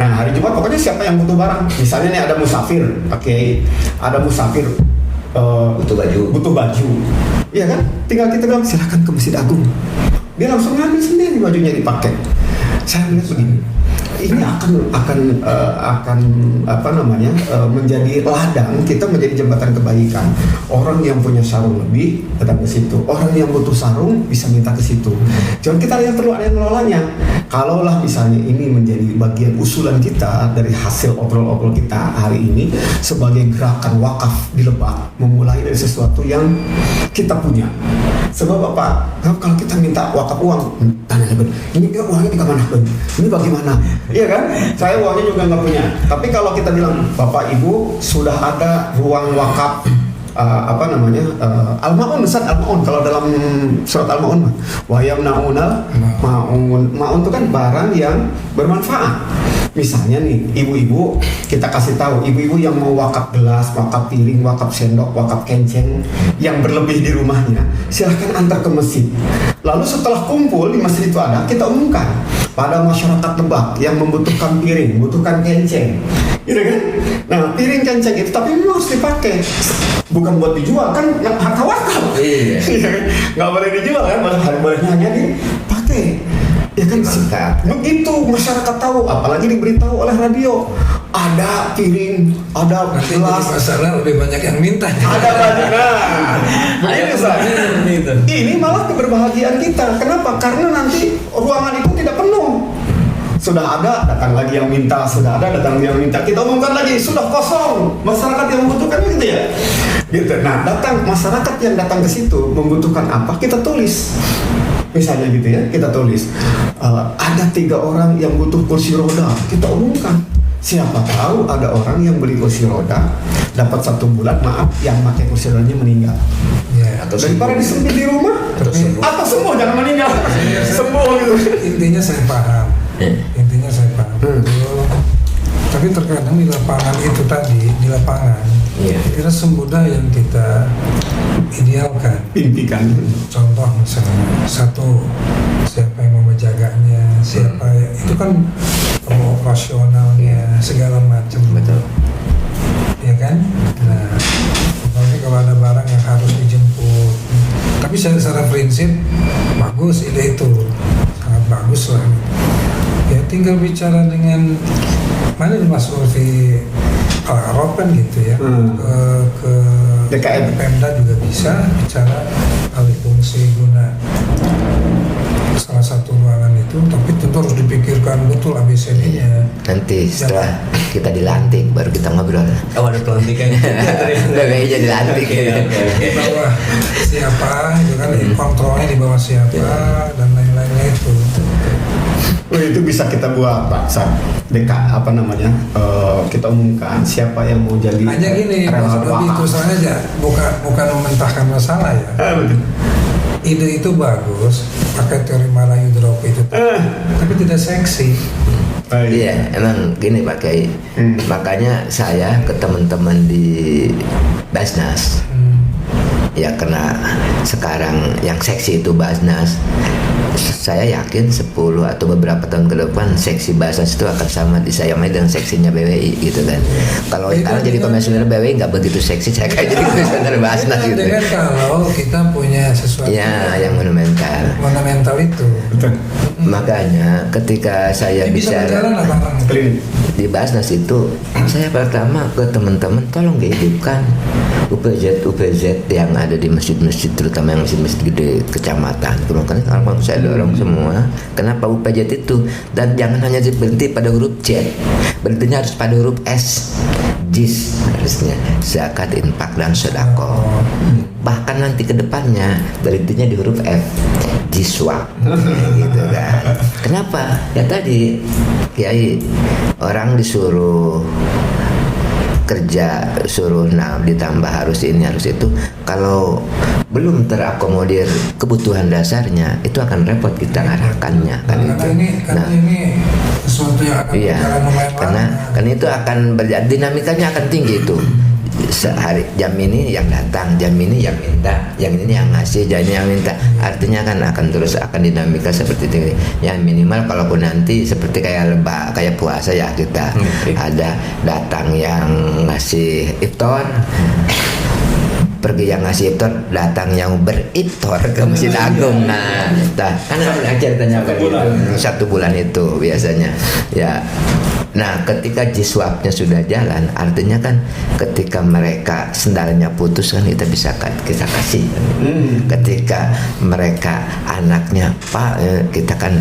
Nah, hari Jumat pokoknya siapa yang butuh barang, misalnya nih ada musafir, ada musafir butuh baju, iya kan? Tinggal kita bilang silahkan ke Masjid Agung. Dia langsung ngambil sendiri bajunya dipakai. Saya melihat begini, ini akan menjadi ladang, kita menjadi jembatan kebaikan. Orang yang punya sarung lebih datang ke situ, orang yang butuh sarung bisa minta ke situ. Jangan kita yang perlu ada yang mengelolanya. Kalaulah misalnya ini menjadi bagian usulan kita dari hasil obrol-obrol kita hari ini sebagai gerakan wakaf di Lebak, memulai dari sesuatu yang kita punya. Sebab apa? Kalau kita minta wakaf uang, tanya ini uangnya di mana? Ini bagaimana? Iya kan? Saya uangnya juga nggak punya. Tapi kalau kita bilang, Bapak Ibu sudah ada ruang wakaf Al-Ma'un, Ustaz Al-Ma'un, kalau dalam surat Al-Ma'un wa yamna'unal ma'un itu kan barang yang bermanfaat. Misalnya nih, ibu-ibu, kita kasih tahu, ibu-ibu yang mau wakaf gelas, wakaf piring, wakaf sendok, wakaf kenceng yang berlebih di rumahnya, silahkan antar ke masjid. Lalu setelah kumpul di masjid itu ada, kita umumkan pada masyarakat Lebak yang membutuhkan piring, membutuhkan kenceng, gitu kan? Nah, piring kenceng itu tapi memang harus dipakai, bukan buat dijual kan, harta wakaf. Iya. Nggak boleh dijual kan, bolehnya hanya dipakai. Ya kan, begitu masyarakat tahu, apalagi diberitahu oleh radio, ada piring, ada gelas. Masalah lebih banyak yang minta. Ada banyak. Ini malah keberbahagiaan kita. Kenapa? Karena nanti ruangan itu tidak penuh. Sudah ada, datang lagi yang minta. Sudah ada, datang lagi yang minta. Kita umumkan lagi, sudah kosong. Masyarakat yang membutuhkan gitu ya. Gitu. Nah, masyarakat yang datang ke situ membutuhkan apa? Kita tulis. Misalnya gitu ya, kita tulis ada 3 orang yang butuh kursi roda, kita umumkan. Siapa tahu ada orang yang beli kursi roda dapat 1 bulan, maaf, yang pakai kursi rodanya meninggal. Ya, daripada disempit di rumah, atau semua jangan meninggal, sembuh gitu. Intinya saya paham. Tapi terkadang di lapangan itu tadi, kira semudah yang kita idealkan, impikan. Contoh misalnya, satu, siapa yang mau menjaganya, siapa itu kan operasionalnya, segala macam. Betul. Ya kan? Nah, apalagi kalau ada barang yang harus dijemput. Tapi secara prinsip bagus ide itu, sangat bagus lah. Ya tinggal bicara dengan mana Mas Ulfi Al-Arab kan gitu ya, ke DKM Pemda juga bisa bicara alih fungsi guna salah satu ruangan itu, tapi tentu harus dipikirkan betul ABCD-nya. Nanti setelah kita dilantik baru kita ngobrol. Oh, ada pelantikan. BWI-nya dilantik. Di bawah siapa, itu kan kontrolnya di bawah siapa dan lain-lainnya itu. Itu bisa kita buat Pak kita umumkan siapa yang mau jadi hanya gini, lebih terus aja, bukan mementahkan masalah ya. Ide itu bagus, pakai teori Malayu Drop itu, tapi tidak seksi. Iya, emang gini Pak Kiai. Makanya saya ke teman-teman di Basnas, ya karena sekarang yang seksi itu Basnas. Saya yakin 10 atau beberapa tahun ke depan seksi Basnas itu akan sama disayamai dengan seksinya BWI gitu kan. Kalau sekarang jadi komisioner BWI nggak begitu seksi, saya kayak jadi komisioner Basnas gitu. Dengan kalau kita punya sesuatu yang monumental itu. Makanya ketika saya bicara di Basnas itu, saya pertama ke teman-teman tolong dihidupkan UPZ yang ada di masjid-masjid, terutama yang masjid-masjid gede kecamatan. Kemudian kalau saya dorong semua, kenapa UPZ itu, dan jangan hanya berhenti pada huruf Z, berhentinya harus pada huruf S, JIS harusnya, zakat, infak dan sedekah. Bahkan nanti ke depannya berhentinya di huruf F, jiswak gitu kan. Kenapa? Ya tadi Kiai, orang disuruh kerja, suruh ditambah harus ini harus itu, kalau belum terakomodir kebutuhan dasarnya itu akan repot kita ngarahkannya kan. Karena ini sesuatu yang akan berjalan lumayan karena itu akan dinamikanya akan tinggi itu. Sehari jam ini yang datang, jam ini yang minta, yang ini yang ngasih, jam ini yang minta. Artinya kan akan terus akan dinamika seperti itu. Ya minimal kalaupun nanti seperti kayak puasa ya, kita ada datang yang ngasih iftar, pergi yang ngasih iftar, datang yang beriftar ke Masjid Agung. Nah, kan ada ceritanya begitu. 1 bulan itu biasanya. Ya. Nah, ketika jiswabnya sudah jalan, artinya kan ketika mereka sendalnya putus kan kita bisa kita kasih. Ketika mereka anaknya Pak, kita kan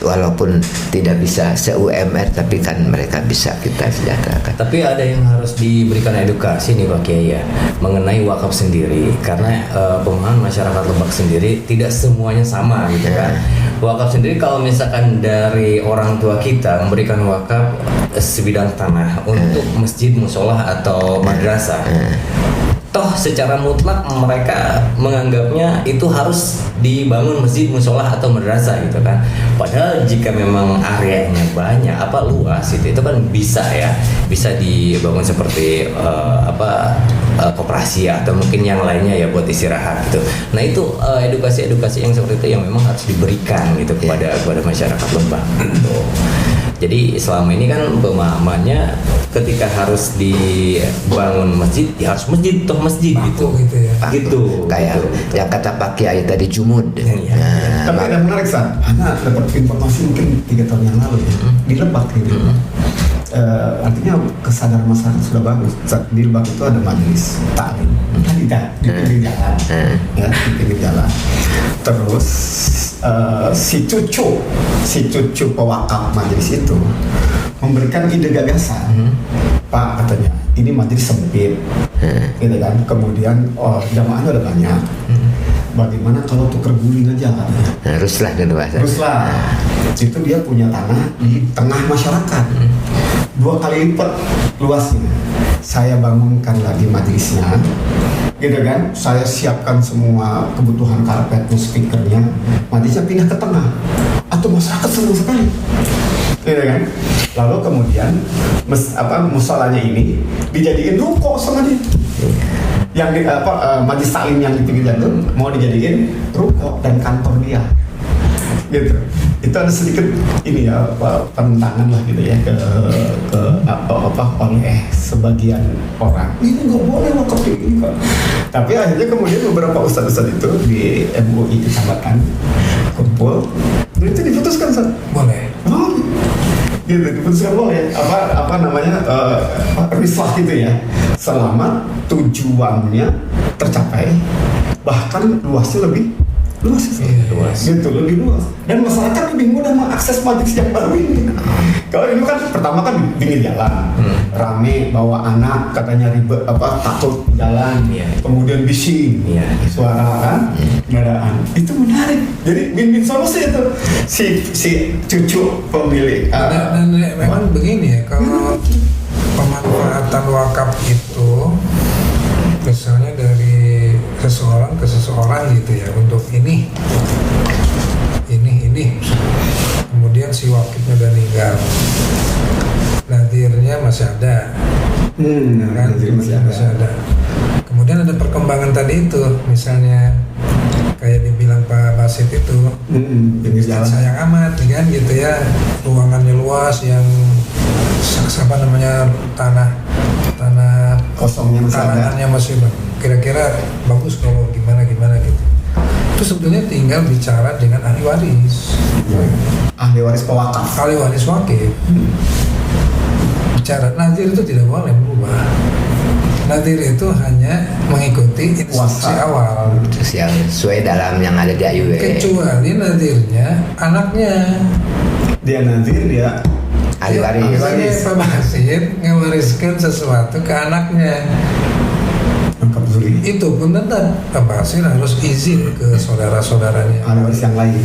walaupun tidak bisa se-UMR tapi kan mereka bisa kita sejahterakan. Tapi ada yang harus diberikan edukasi nih Pak Kiai ya, mengenai wakaf sendiri, karena pemahaman masyarakat Lebak sendiri tidak semuanya sama gitu kan. Wakaf sendiri kalau misalkan dari orang tua kita memberikan wakaf sebidang tanah untuk masjid, musola atau madrasah, toh secara mutlak mereka menganggapnya itu harus dibangun masjid, musola atau madrasah gitu kan. Padahal jika memang areanya banyak, luas itu kan bisa dibangun seperti koperasi atau mungkin yang lainnya ya buat istirahat gitu. Nah itu edukasi yang seperti itu yang memang harus diberikan gitu kepada masyarakat Lebak gitu. Jadi selama ini kan pemahamannya ketika harus dibangun masjid ya harus masjid gitu ya. Gitu kayak yang kata Pak Kiai tadi jumud. Tapi ada menarik San, Ana dapat informasi mungkin 3 tahun yang lalu ya, di Lebak gitu. Artinya kesadaran masyarakat sudah bagus. Di Lebak itu ada majelis taklim di pinggir jalan, ya di pinggir jalan. Terus si cucu pewakaf majelis itu memberikan ide gagasan, Pak katanya ini majelis sempit, gitu kan. Kemudian jamaahnya ada banyak. Bagaimana kalau tuker guling aja katanya? Haruslah dan bahasa. Haruslah. Itu dia punya tanah di tengah masyarakat. 2 kali lipat luasnya. Saya bangunkan lagi majelisnya, gitu kan. Saya siapkan semua kebutuhan karpetnya, speakernya. Majelisnya pindah ke tengah. Atau masyarakat senang sekali, gitu kan. Lalu kemudian musolanya ini dijadiin ruko sama dia. Yang majelis taklim yang di pinggir jalan mau dijadiin ruko dan kantor dia, gitu. Itu ada sedikit ini ya penentangan lah gitu ya ke oleh sebagian orang. Ini nggak boleh wakaf ini kok. Tapi akhirnya kemudian beberapa ustadz itu di MUI kecamatan kumpul, dan itu diputuskan boleh. Gitu diputuskan boleh rislah gitu ya, selama tujuannya tercapai, bahkan luasnya lebih luas, gitu, lebih luas, dan masyarakat lebih mudah mengakses majelis yang baru ini. Kalau ini kan pertama kan pinggir jalan, rame, bawa anak, katanya ribet, takut jalan, kemudian bising, suara kan, kendaraan, itu menarik. Jadi win-win solusi itu si cucu pemilik. Dan memang begini ya, kalau pemanfaatan wakaf itu misalnya dari seseorang ke seseorang gitu ya, untuk ini kemudian si wakifnya udah meninggal, nadirnya masih ada, kan? Masih ada. Kemudian ada perkembangan tadi itu, misalnya kayak dibilang Pak Basit itu, sayang amat kan gitu ya, ruangannya luas, yang tanah kosongnya tanahnya masih kira-kira bagus kalau gimana gitu. Itu sebetulnya tinggal bicara dengan ahli waris. Ahli waris pewakaf. Ahli waris wakif. Bicara nadir itu tidak boleh berubah. Nadir itu hanya mengikuti instruksi awal. Yang sesuai dalam yang ada di AUW. Kecuali nadirnya anaknya. Dia nadir, dia ahli waris. Misalnya Pak Basit ngewariskan sesuatu ke anaknya. Zuri. Itu pun tetap basir harus izin ke saudara-saudaranya. Ahli waris yang lain.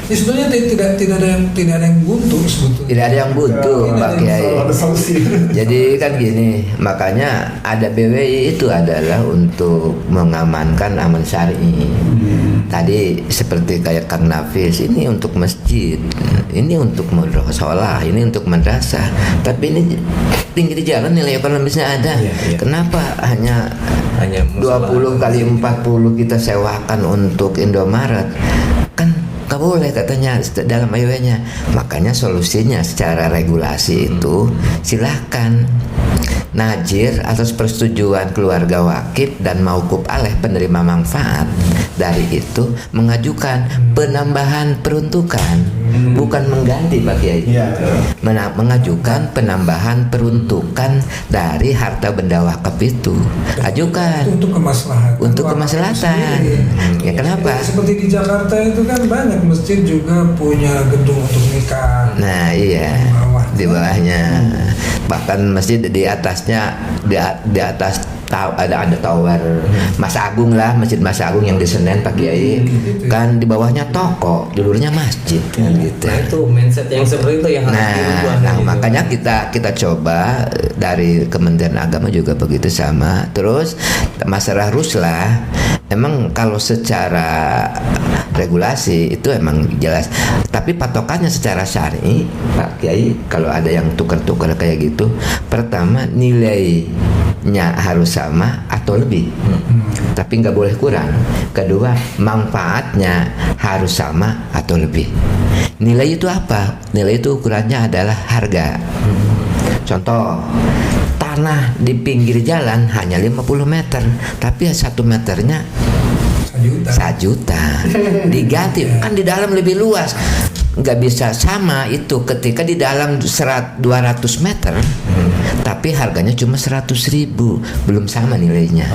Ini sebenarnya tidak ada yang buntu sebetulnya. Tidak ada yang buntu, Pak Kiai. Selalu ada solusi. Jadi kan gini, makanya ada BWI itu adalah untuk mengamankan aman syar'i. Tadi seperti kayak Kang Nafis, ini untuk masjid, ini untuk musola, ini untuk madrasah. Tapi ini pinggir jalan nilai ekonomisnya ada. Iya. Kenapa hanya musola, 20 kali 40 kita sewakan untuk Indomaret? Kan nggak boleh katanya dalam AYW-nya. Makanya solusinya secara regulasi itu silahkan najir atas persetujuan keluarga wakif dan mauquf alaih penerima manfaat dari itu mengajukan penambahan peruntukan, bukan mengganti Pak Kiai. Iya. Mengajukan penambahan peruntukan dari harta benda wakaf itu. Ajukan Untuk kemaslahatan. untuk wakaf kemaslahatan. sendiri. Ya kenapa? Seperti di Jakarta itu kan banyak masjid juga punya gedung untuk nikah. Nah iya, di bawahnya. Bahkan masjid di atasnya di atas ada tower Mas Agung lah, Masjid Mas Agung yang di Senen Pak Kiai. Kan di bawahnya toko, dulunya masjid kan gitu. Nah itu mindset yang seperti itu yang harus dirubah. Nah, gitu. makanya kita coba dari Kementerian Agama juga begitu sama. Terus masalah ruslah, emang kalau secara regulasi itu emang jelas. Tapi patokannya secara syar'i, Pak Kiai, kalau ada yang tukar-tukar kayak gitu, pertama nilainya harus sama atau lebih, tapi nggak boleh kurang. Kedua, manfaatnya harus sama atau lebih. Nilai itu apa? Nilai itu ukurannya adalah harga. Contoh, tanah di pinggir jalan hanya 50 meter, tapi 1 meternya 1 juta. Diganti kan di dalam lebih luas. Nggak bisa sama itu ketika di dalam 200 meter, tapi harganya cuma 100.000, belum sama nilainya.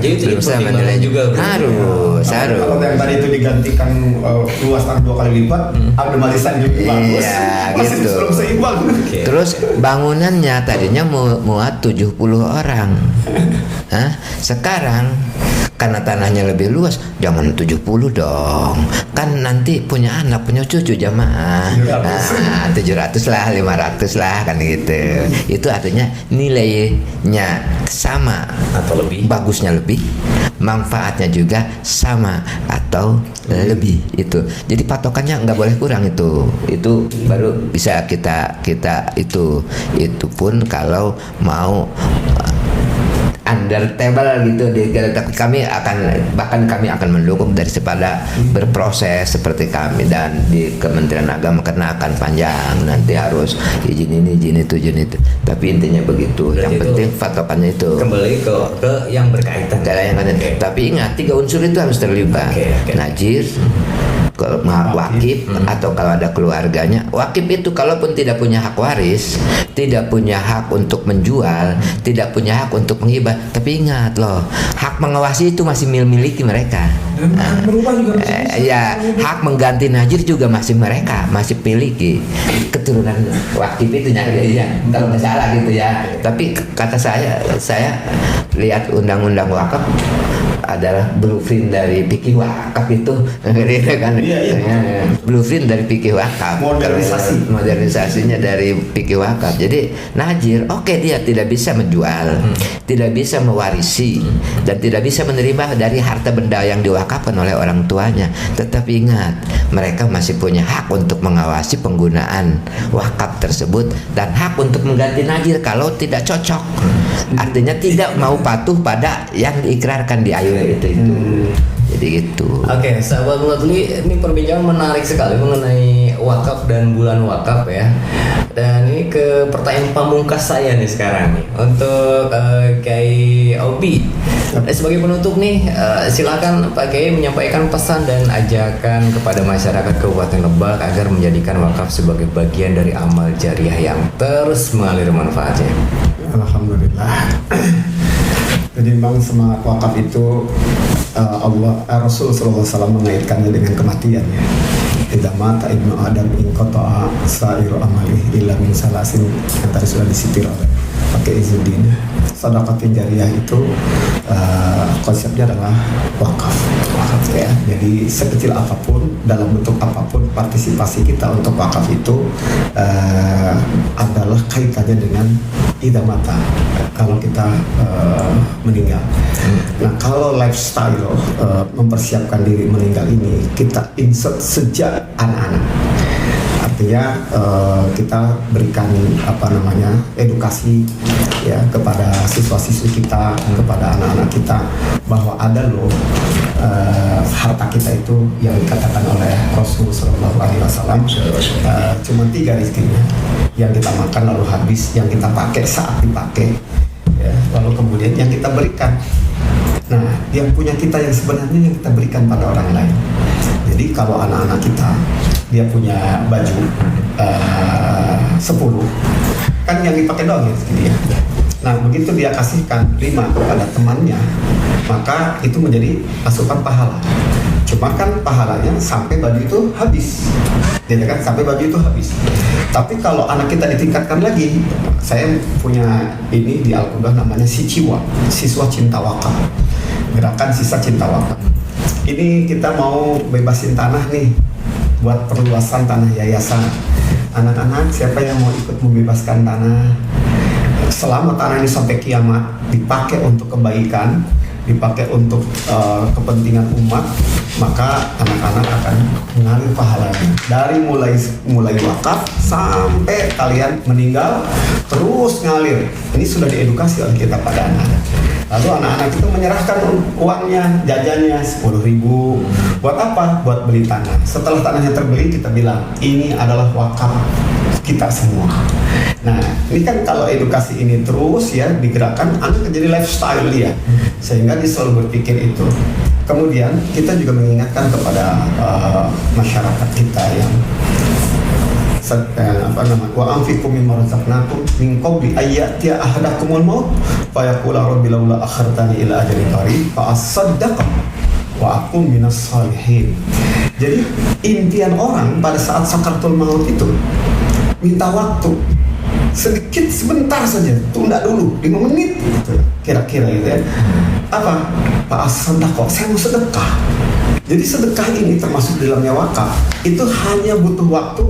Jadi itu Belum sama pertimbangan nilainya. juga, berarti. Harus. Kalau yang tadi itu digantikan luas tanah 2 kali lipat, ada barisan juga bagus. Iya, Masih gitu. belum seimbang. Oke. Terus bangunannya tadinya muat 70 orang. Hah? Sekarang karena tanahnya lebih luas, jangan 70 dong. Kan nanti punya anak, punya cucu jamaah. 700 lah, 500 lah kan gitu. Itu artinya nilainya sama Atau lebih. bagusnya lebih, manfaatnya juga sama atau lebih itu. Jadi patokannya nggak boleh kurang itu baru bisa kita itu pun kalau mau under table gitu. Tapi kami akan mendukung daripada berproses seperti kami dan di Kementerian Agama, karena akan panjang nanti harus izin ini izin itu. Tapi intinya begitu. Berarti Yang itu penting patokannya itu Kembali ke yang berkaitan. Oke. Tapi ingat 3 unsur itu harus terlibat. Oke. Najir, wakif, atau kalau ada keluarganya. Wakif itu kalaupun tidak punya hak waris, tidak punya hak untuk menjual, tidak punya hak untuk menghibah, tapi ingat loh, hak mengawasi itu masih miliki mereka. Dan hak berubah juga masih bisa. Ya, hak mengganti najir juga masih mereka masih miliki. Keturunan wakif itu ya, kalau nggak salah gitu ya. Tapi kata saya lihat undang-undang wakaf adalah blueprint dari fikih wakaf itu, gitu kan? Iya. Blueprint dari fikih wakaf. Modernisasinya dari fikih wakaf. Jadi najir, oke, dia tidak bisa menjual, tidak bisa mewarisi, dan tidak bisa menerima dari harta benda yang diwakafkan oleh orang tuanya. Tetapi ingat, mereka masih punya hak untuk mengawasi penggunaan wakaf tersebut dan hak untuk mengganti najir kalau tidak cocok. Artinya tidak mau patuh pada yang diikrarkan di AYW itu. Jadi gitu. Oke, sahabat Mulatuli, ini perbincangan menarik sekali mengenai wakaf dan bulan wakaf ya. Dan ini ke pertanyaan pamungkas saya nih sekarang nih untuk Kiai Obi. Sebagai penutup nih, silakan Pak Kiai menyampaikan pesan dan ajakan kepada masyarakat Kabupaten Lebak agar menjadikan wakaf sebagai bagian dari amal jariah yang terus mengalir manfaatnya. Alhamdulillah. Jadi memang semangat wakaf itu Rasul sallallahu alaihi wasallam mengaitkannya dengan kematian ya. Idza mata ibnu Adam in qata'a sa'iru amali illa min salasin, yang tadi sudah disipir oleh Pak Pak Kiai Izzuddin. Sedekah jariyah itu konsepnya adalah wakaf ya. Jadi sekecil apapun, dalam bentuk apapun, partisipasi kita untuk wakaf itu adalah kaitannya dengan idza mata, kalau kita meninggal. Nah, kalau lifestyle mempersiapkan diri meninggal ini kita insert sejak anak-anak. Artinya kita berikan edukasi ya kepada siswa-siswi kita, kepada anak-anak kita, bahwa ada loh harta kita itu yang dikatakan oleh Rasulullah SAW, cuma 3 rezekinya, yang kita makan lalu habis, yang kita pakai saat dipakai, ya, lalu kemudian yang kita berikan. Nah, yang punya kita yang sebenarnya yang kita berikan pada orang lain. Jadi kalau anak-anak kita dia punya baju 10, kan yang dipakai doang ya segini ya. Nah, begitu dia kasihkan 5 kepada temannya, maka itu menjadi asupan pahala. Cuma kan pahalanya sampai baju itu habis, ya kan, sampai baju itu habis. Tapi kalau anak kita ditingkatkan lagi, saya punya ini di Al-Quran namanya siswa cinta wakaf, gerakan sisa cinta wakaf. Ini kita mau bebasin tanah nih buat perluasan tanah yayasan. Anak-anak siapa yang mau ikut membebaskan tanah? Selama tanah ini sampai kiamat dipakai untuk kebaikan, dipakai untuk kepentingan umat, maka anak-anak akan mengalir pahalanya dari mulai wakaf sampai kalian meninggal terus ngalir. Ini sudah diedukasi oleh kita pada anak-anak. Lalu anak-anak itu menyerahkan uangnya, jajannya 10.000. Buat apa? Buat beli tanah. Setelah tanahnya terbeli, kita bilang ini adalah wakaf kita semua. Nah, ini kan kalau edukasi ini terus ya digerakkan, anak jadi lifestyle dia, sehingga dia selalu berpikir itu. Kemudian kita juga mengingatkan kepada masyarakat kita yang wa anfiqu mimma razaqnakum min qabli ayyatiya ahadakumul maut fa yaqula rabbi laula akhartani ila ajalin qarib fa asaddaqa wa akun minas salihin. Jadi impian orang pada saat sakaratul maut itu minta waktu sedikit, sebentar saja, tunda dulu 5 menit gitu, kira-kira gitu ya. Apa? Pak as-sadaqah, saya mau sedekah. Jadi sedekah ini termasuk dalamnya wakaf. Itu hanya butuh waktu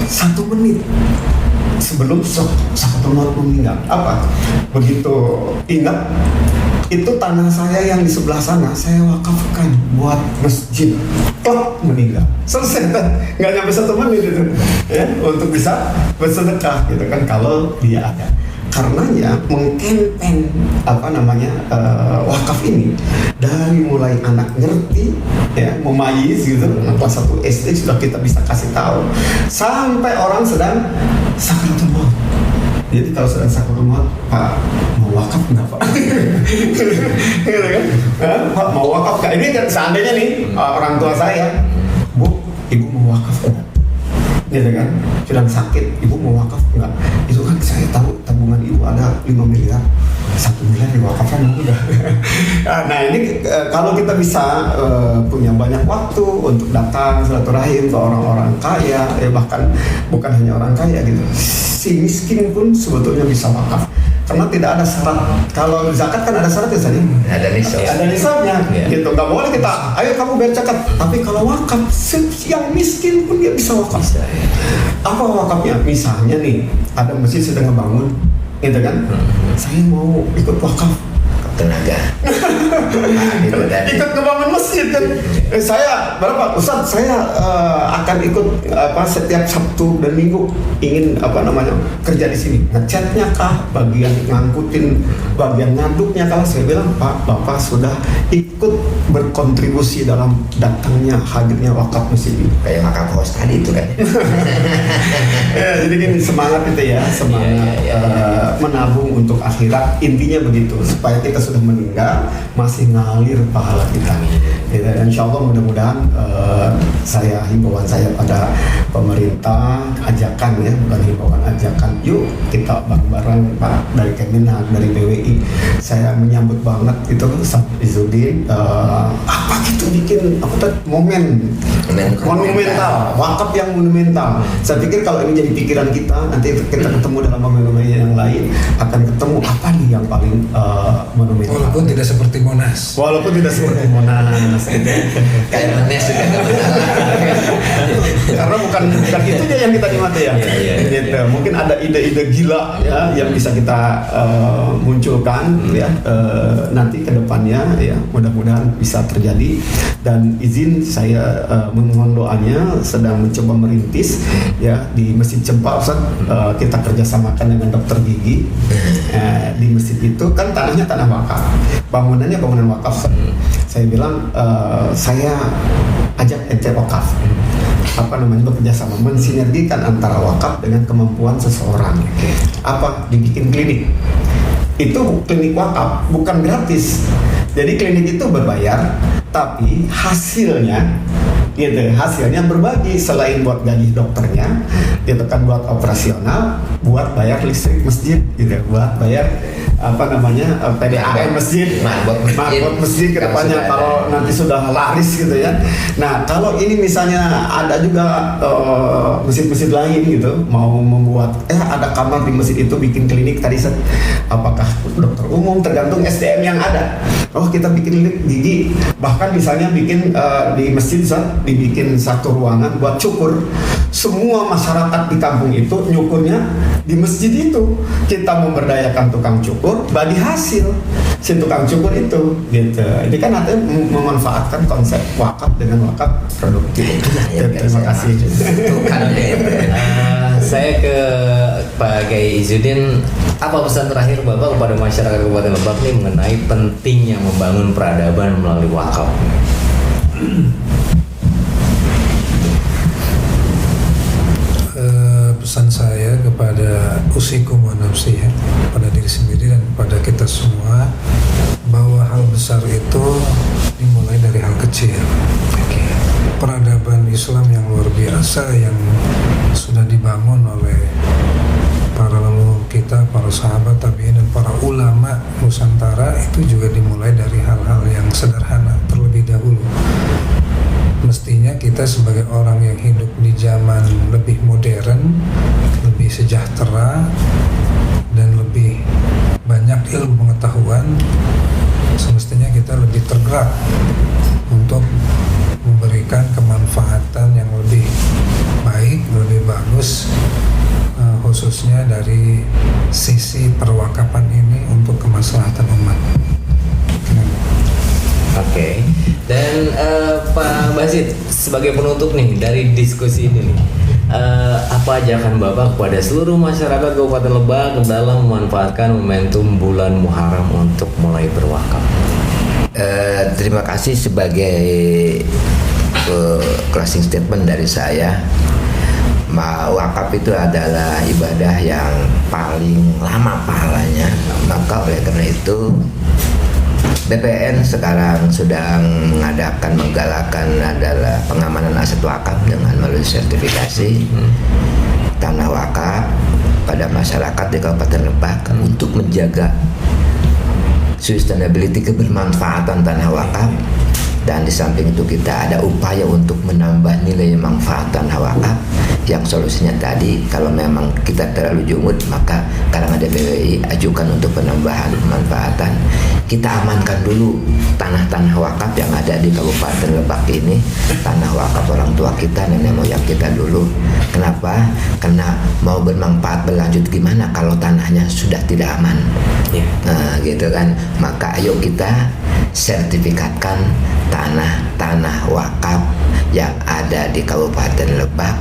1 menit sebelum sakaratul maut meninggal. Apa? Begitu ingat, itu tanah saya yang di sebelah sana saya wakafkan buat masjid. Klop, meninggal. Selesai kan? Nggak nyampe 1 menit itu ya, untuk bisa bersedekah gitu kan, kalau dia ada. Karenanya mengkampen wakaf ini dari mulai anak ngerti ya, memayis gitu, anak kelas 1 SD sudah kita bisa kasih tahu sampai orang sedang sakaratul maut. Jadi kalau sedang sakaratul maut, Pak mau wakaf nggak Pak? Gitu kan? Pak mau wakaf nggak? Ini kan seandainya nih orang tua saya, Bu, Ibu mau wakaf nggak? Gitu kan? Sedang sakit, Ibu mau wakaf nggak? Itu kan saya tahu tabungan Ibu ada 5 miliar, 1 miliar diwakafkan udah. Nah ini kalau kita bisa punya banyak waktu untuk datang silaturahim ke orang-orang kaya, bahkan bukan hanya orang kaya gitu, si miskin pun sebetulnya bisa wakaf. Karena tidak ada syarat. Kalau zakat kan ada syaratnya saja. Ada nisab. Ada nisabnya, gitu. Nggak boleh kita, ayo kamu bayar zakat. Tapi kalau wakaf, yang miskin pun dia bisa wakaf. Apa wakafnya? Misalnya nih, ada masjid sedang ngebangun, gitu kan? Saya mau ikut wakaf. Tenaga. Ikut ngebangun masjid kan. Saya berapa? Ustaz, saya akan ikut setiap Sabtu dan Minggu ingin kerja di sini. Ngecatnya kah, bagian ngangkutin, bagian ngaduknya kah? Saya bilang, Pak, Bapak sudah ikut berkontribusi dalam datangnya, hadirnya wakaf masjid ini. Kayak wakaf host tadi itu kan. Ya, jadi gini, semangat itu ya, semangat menabung untuk akhirat. Intinya begitu, supaya kita sudah meninggal masih ngalir pahala kita. Dan insya Allah mudah-mudahan himbauan saya pada pemerintah, ajakan ya, bukan himbauan, ajakan, yuk kita bareng-bareng Pak, dari Kemenag, dari BWI. Saya menyambut banget itu Ustaz Izzuddin, apa itu bikin monumental, wakaf yang monumental. Saya pikir kalau ini jadi pikiran kita, nanti kita ketemu dalam momen-momen yang lain akan ketemu apa nih yang paling monumental. Walaupun tidak seperti Monas. Kayak Menes juga nggak masalah. Karena bukan itu aja yang kita nikmati ya. Gitu. Mungkin ada ide-ide gila ya yang bisa kita munculkan ya nanti ke depannya ya, mudah-mudahan bisa terjadi. Dan izin saya memohon doanya, sedang mencoba merintis ya di Masjid Cempa Ustaz. Kita kerjasamakan dengan dokter gigi di masjid itu kan tanahnya tanah wakaf, bangunannya bangunan wakaf Ustaz. Saya bilang saya ajak ente wakaf bekerja sama, mensinergikan antara wakaf dengan kemampuan seseorang. Apa? Dibikin klinik. Itu klinik wakaf bukan gratis. Jadi klinik itu berbayar, tapi hasilnya berbagi, selain buat gaji dokternya, itu kan buat operasional, buat bayar listrik masjid, gitu, buat bayar PDAM masjid, marbot masjid ke depannya kalau nanti sudah laris gitu ya. Nah, kalau ini misalnya ada juga masjid-masjid lain gitu mau membuat ada kamar di masjid itu bikin klinik tadi, apakah dokter umum, tergantung SDM yang ada. Oh, kita bikin klinik gigi, bahkan misalnya bikin di masjid dibikin satu ruangan buat cukur. Semua masyarakat di kampung itu nyukurnya di masjid itu. Kita memberdayakan tukang cukur, bagi hasil si tukang cukur itu, gitu. Ini kan artinya memanfaatkan konsep wakaf dengan wakaf produktif. Terima kasih. Saya ke Pak Kiai Izzuddin, apa pesan terakhir Bapak kepada masyarakat Kabupaten Lebak nih mengenai pentingnya membangun peradaban melalui wakaf? Pesan saya kepada usikum wa nafsi, kepada diri sendiri dan kepada kita semua, bahwa hal besar itu dimulai dari hal kecil. Peradaban Islam yang luar biasa yang sudah dibangun oleh para leluhur kita, para sahabat tabi'in dan para ulama Nusantara, itu juga dimulai dari hal-hal yang sederhana terlebih dahulu. Mestinya kita sebagai orang yang hidup di zaman lebih modern, lebih sejahtera, dan lebih banyak ilmu pengetahuan, semestinya kita lebih tergerak untuk memberikan kemanfaatan yang lebih baik, lebih bagus, khususnya dari sisi perwakafan ini untuk kemaslahatan umat. Oke. Dan Pak Basit, sebagai penutup nih dari diskusi ini nih, apa ajakan Bapak kepada seluruh masyarakat Kabupaten Lebak dalam memanfaatkan momentum bulan Muharram untuk mulai berwakaf? Terima kasih sebagai closing statement dari saya. Wakaf itu adalah ibadah yang paling lama pahalanya, maka oleh karena itu BPN sekarang sedang menggalakkan adalah pengamanan aset wakaf dengan melalui sertifikasi tanah wakaf pada masyarakat di Kabupaten Lebak untuk menjaga sustainability, kebermanfaatan tanah wakaf. Dan di samping itu kita ada upaya untuk menambah nilai manfaat tanah wakaf, yang solusinya tadi kalau memang kita terlalu jumud maka kalangan DPWI ajukan untuk penambahan pemanfaatan. Kita amankan dulu tanah-tanah wakaf yang ada di Kabupaten Lebak ini, tanah wakaf orang tua kita, nenek moyang kita dulu. Kenapa? Karena mau bermanfaat berlanjut gimana kalau tanahnya sudah tidak aman? Nah, gitu kan. Maka ayo kita sertifikatkan tanah-tanah wakaf yang ada di Kabupaten Lebak,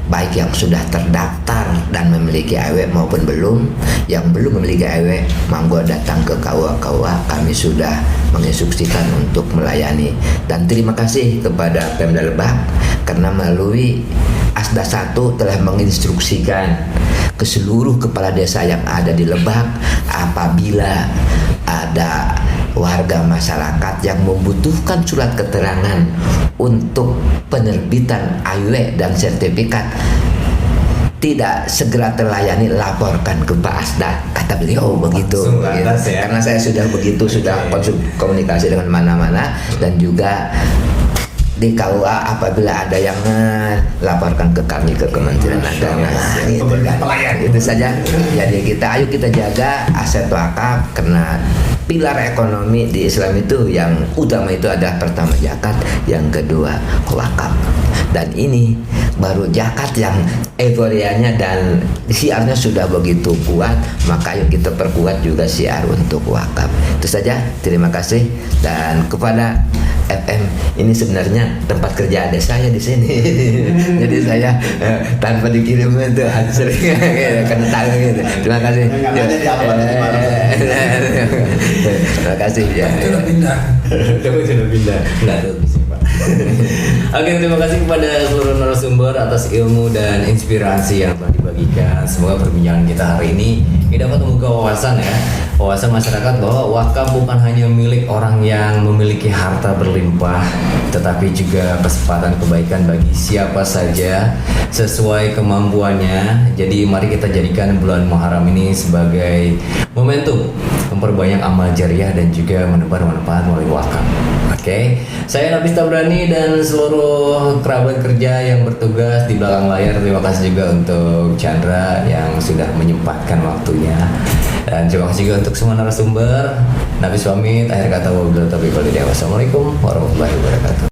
baik yang sudah terdaftar dan memiliki AW maupun belum. Yang belum memiliki AW, monggo datang ke KUA. Kami sudah menginstruksikan untuk melayani. Dan terima kasih kepada Pemda Lebak karena melalui Asda 1 telah menginstruksikan ke seluruh kepala desa yang ada di Lebak, apabila ada warga masyarakat yang membutuhkan surat keterangan untuk penerbitan AW dan sertifikat tidak segera terlayani, laporkan ke Pak Asda, kata beliau begitu. Langsung ke atas ya. Karena saya sudah begitu, sudah komunikasi dengan mana-mana, dan juga di KUA apabila ada yang laporkan ke kami, ke Kementerian Agama. Itu kan. Itu saja. Jadi ayo kita jaga aset wakaf, karena pilar ekonomi di Islam itu yang utama itu adalah pertama zakat, yang kedua wakaf. Dan ini baru zakat yang euforianya dan siarnya sudah begitu kuat, maka ayo kita perkuat juga siar untuk wakaf. Itu saja. Terima kasih. Dan kepada FM, ini sebenarnya tempat kerja adik saya di sini. Jadi saya tanpa dikirim itu sering kentang gitu. Terima kasih. Terima kasih ya. Itu udah pindah. Sudah pindah. Nggak tahu di sini, Pak. Oke, terima kasih kepada seluruh narasumber atas ilmu dan inspirasi yang telah dibagikan. Semoga perbincangan kita hari ini dapat membuka wawasan ya, wawasan masyarakat bahwa wakaf bukan hanya milik orang yang memiliki harta berlimpah, tetapi juga kesempatan kebaikan bagi siapa saja sesuai kemampuannya. Jadi mari kita jadikan bulan Muharram ini sebagai momentum memperbanyak amal jariah dan juga menebar manfaat melalui wakaf. Oke, saya Nafis Tabrani dan seluruh kerabat kerja yang bertugas di belakang layar. Terima kasih juga untuk Chandra yang sudah menyempatkan waktunya. Dan terima kasih juga untuk semua narasumber. Nafis pamit, akhir kata wabillahi taufiq wal hidayah. Wassalamualaikum warahmatullahi wabarakatuh.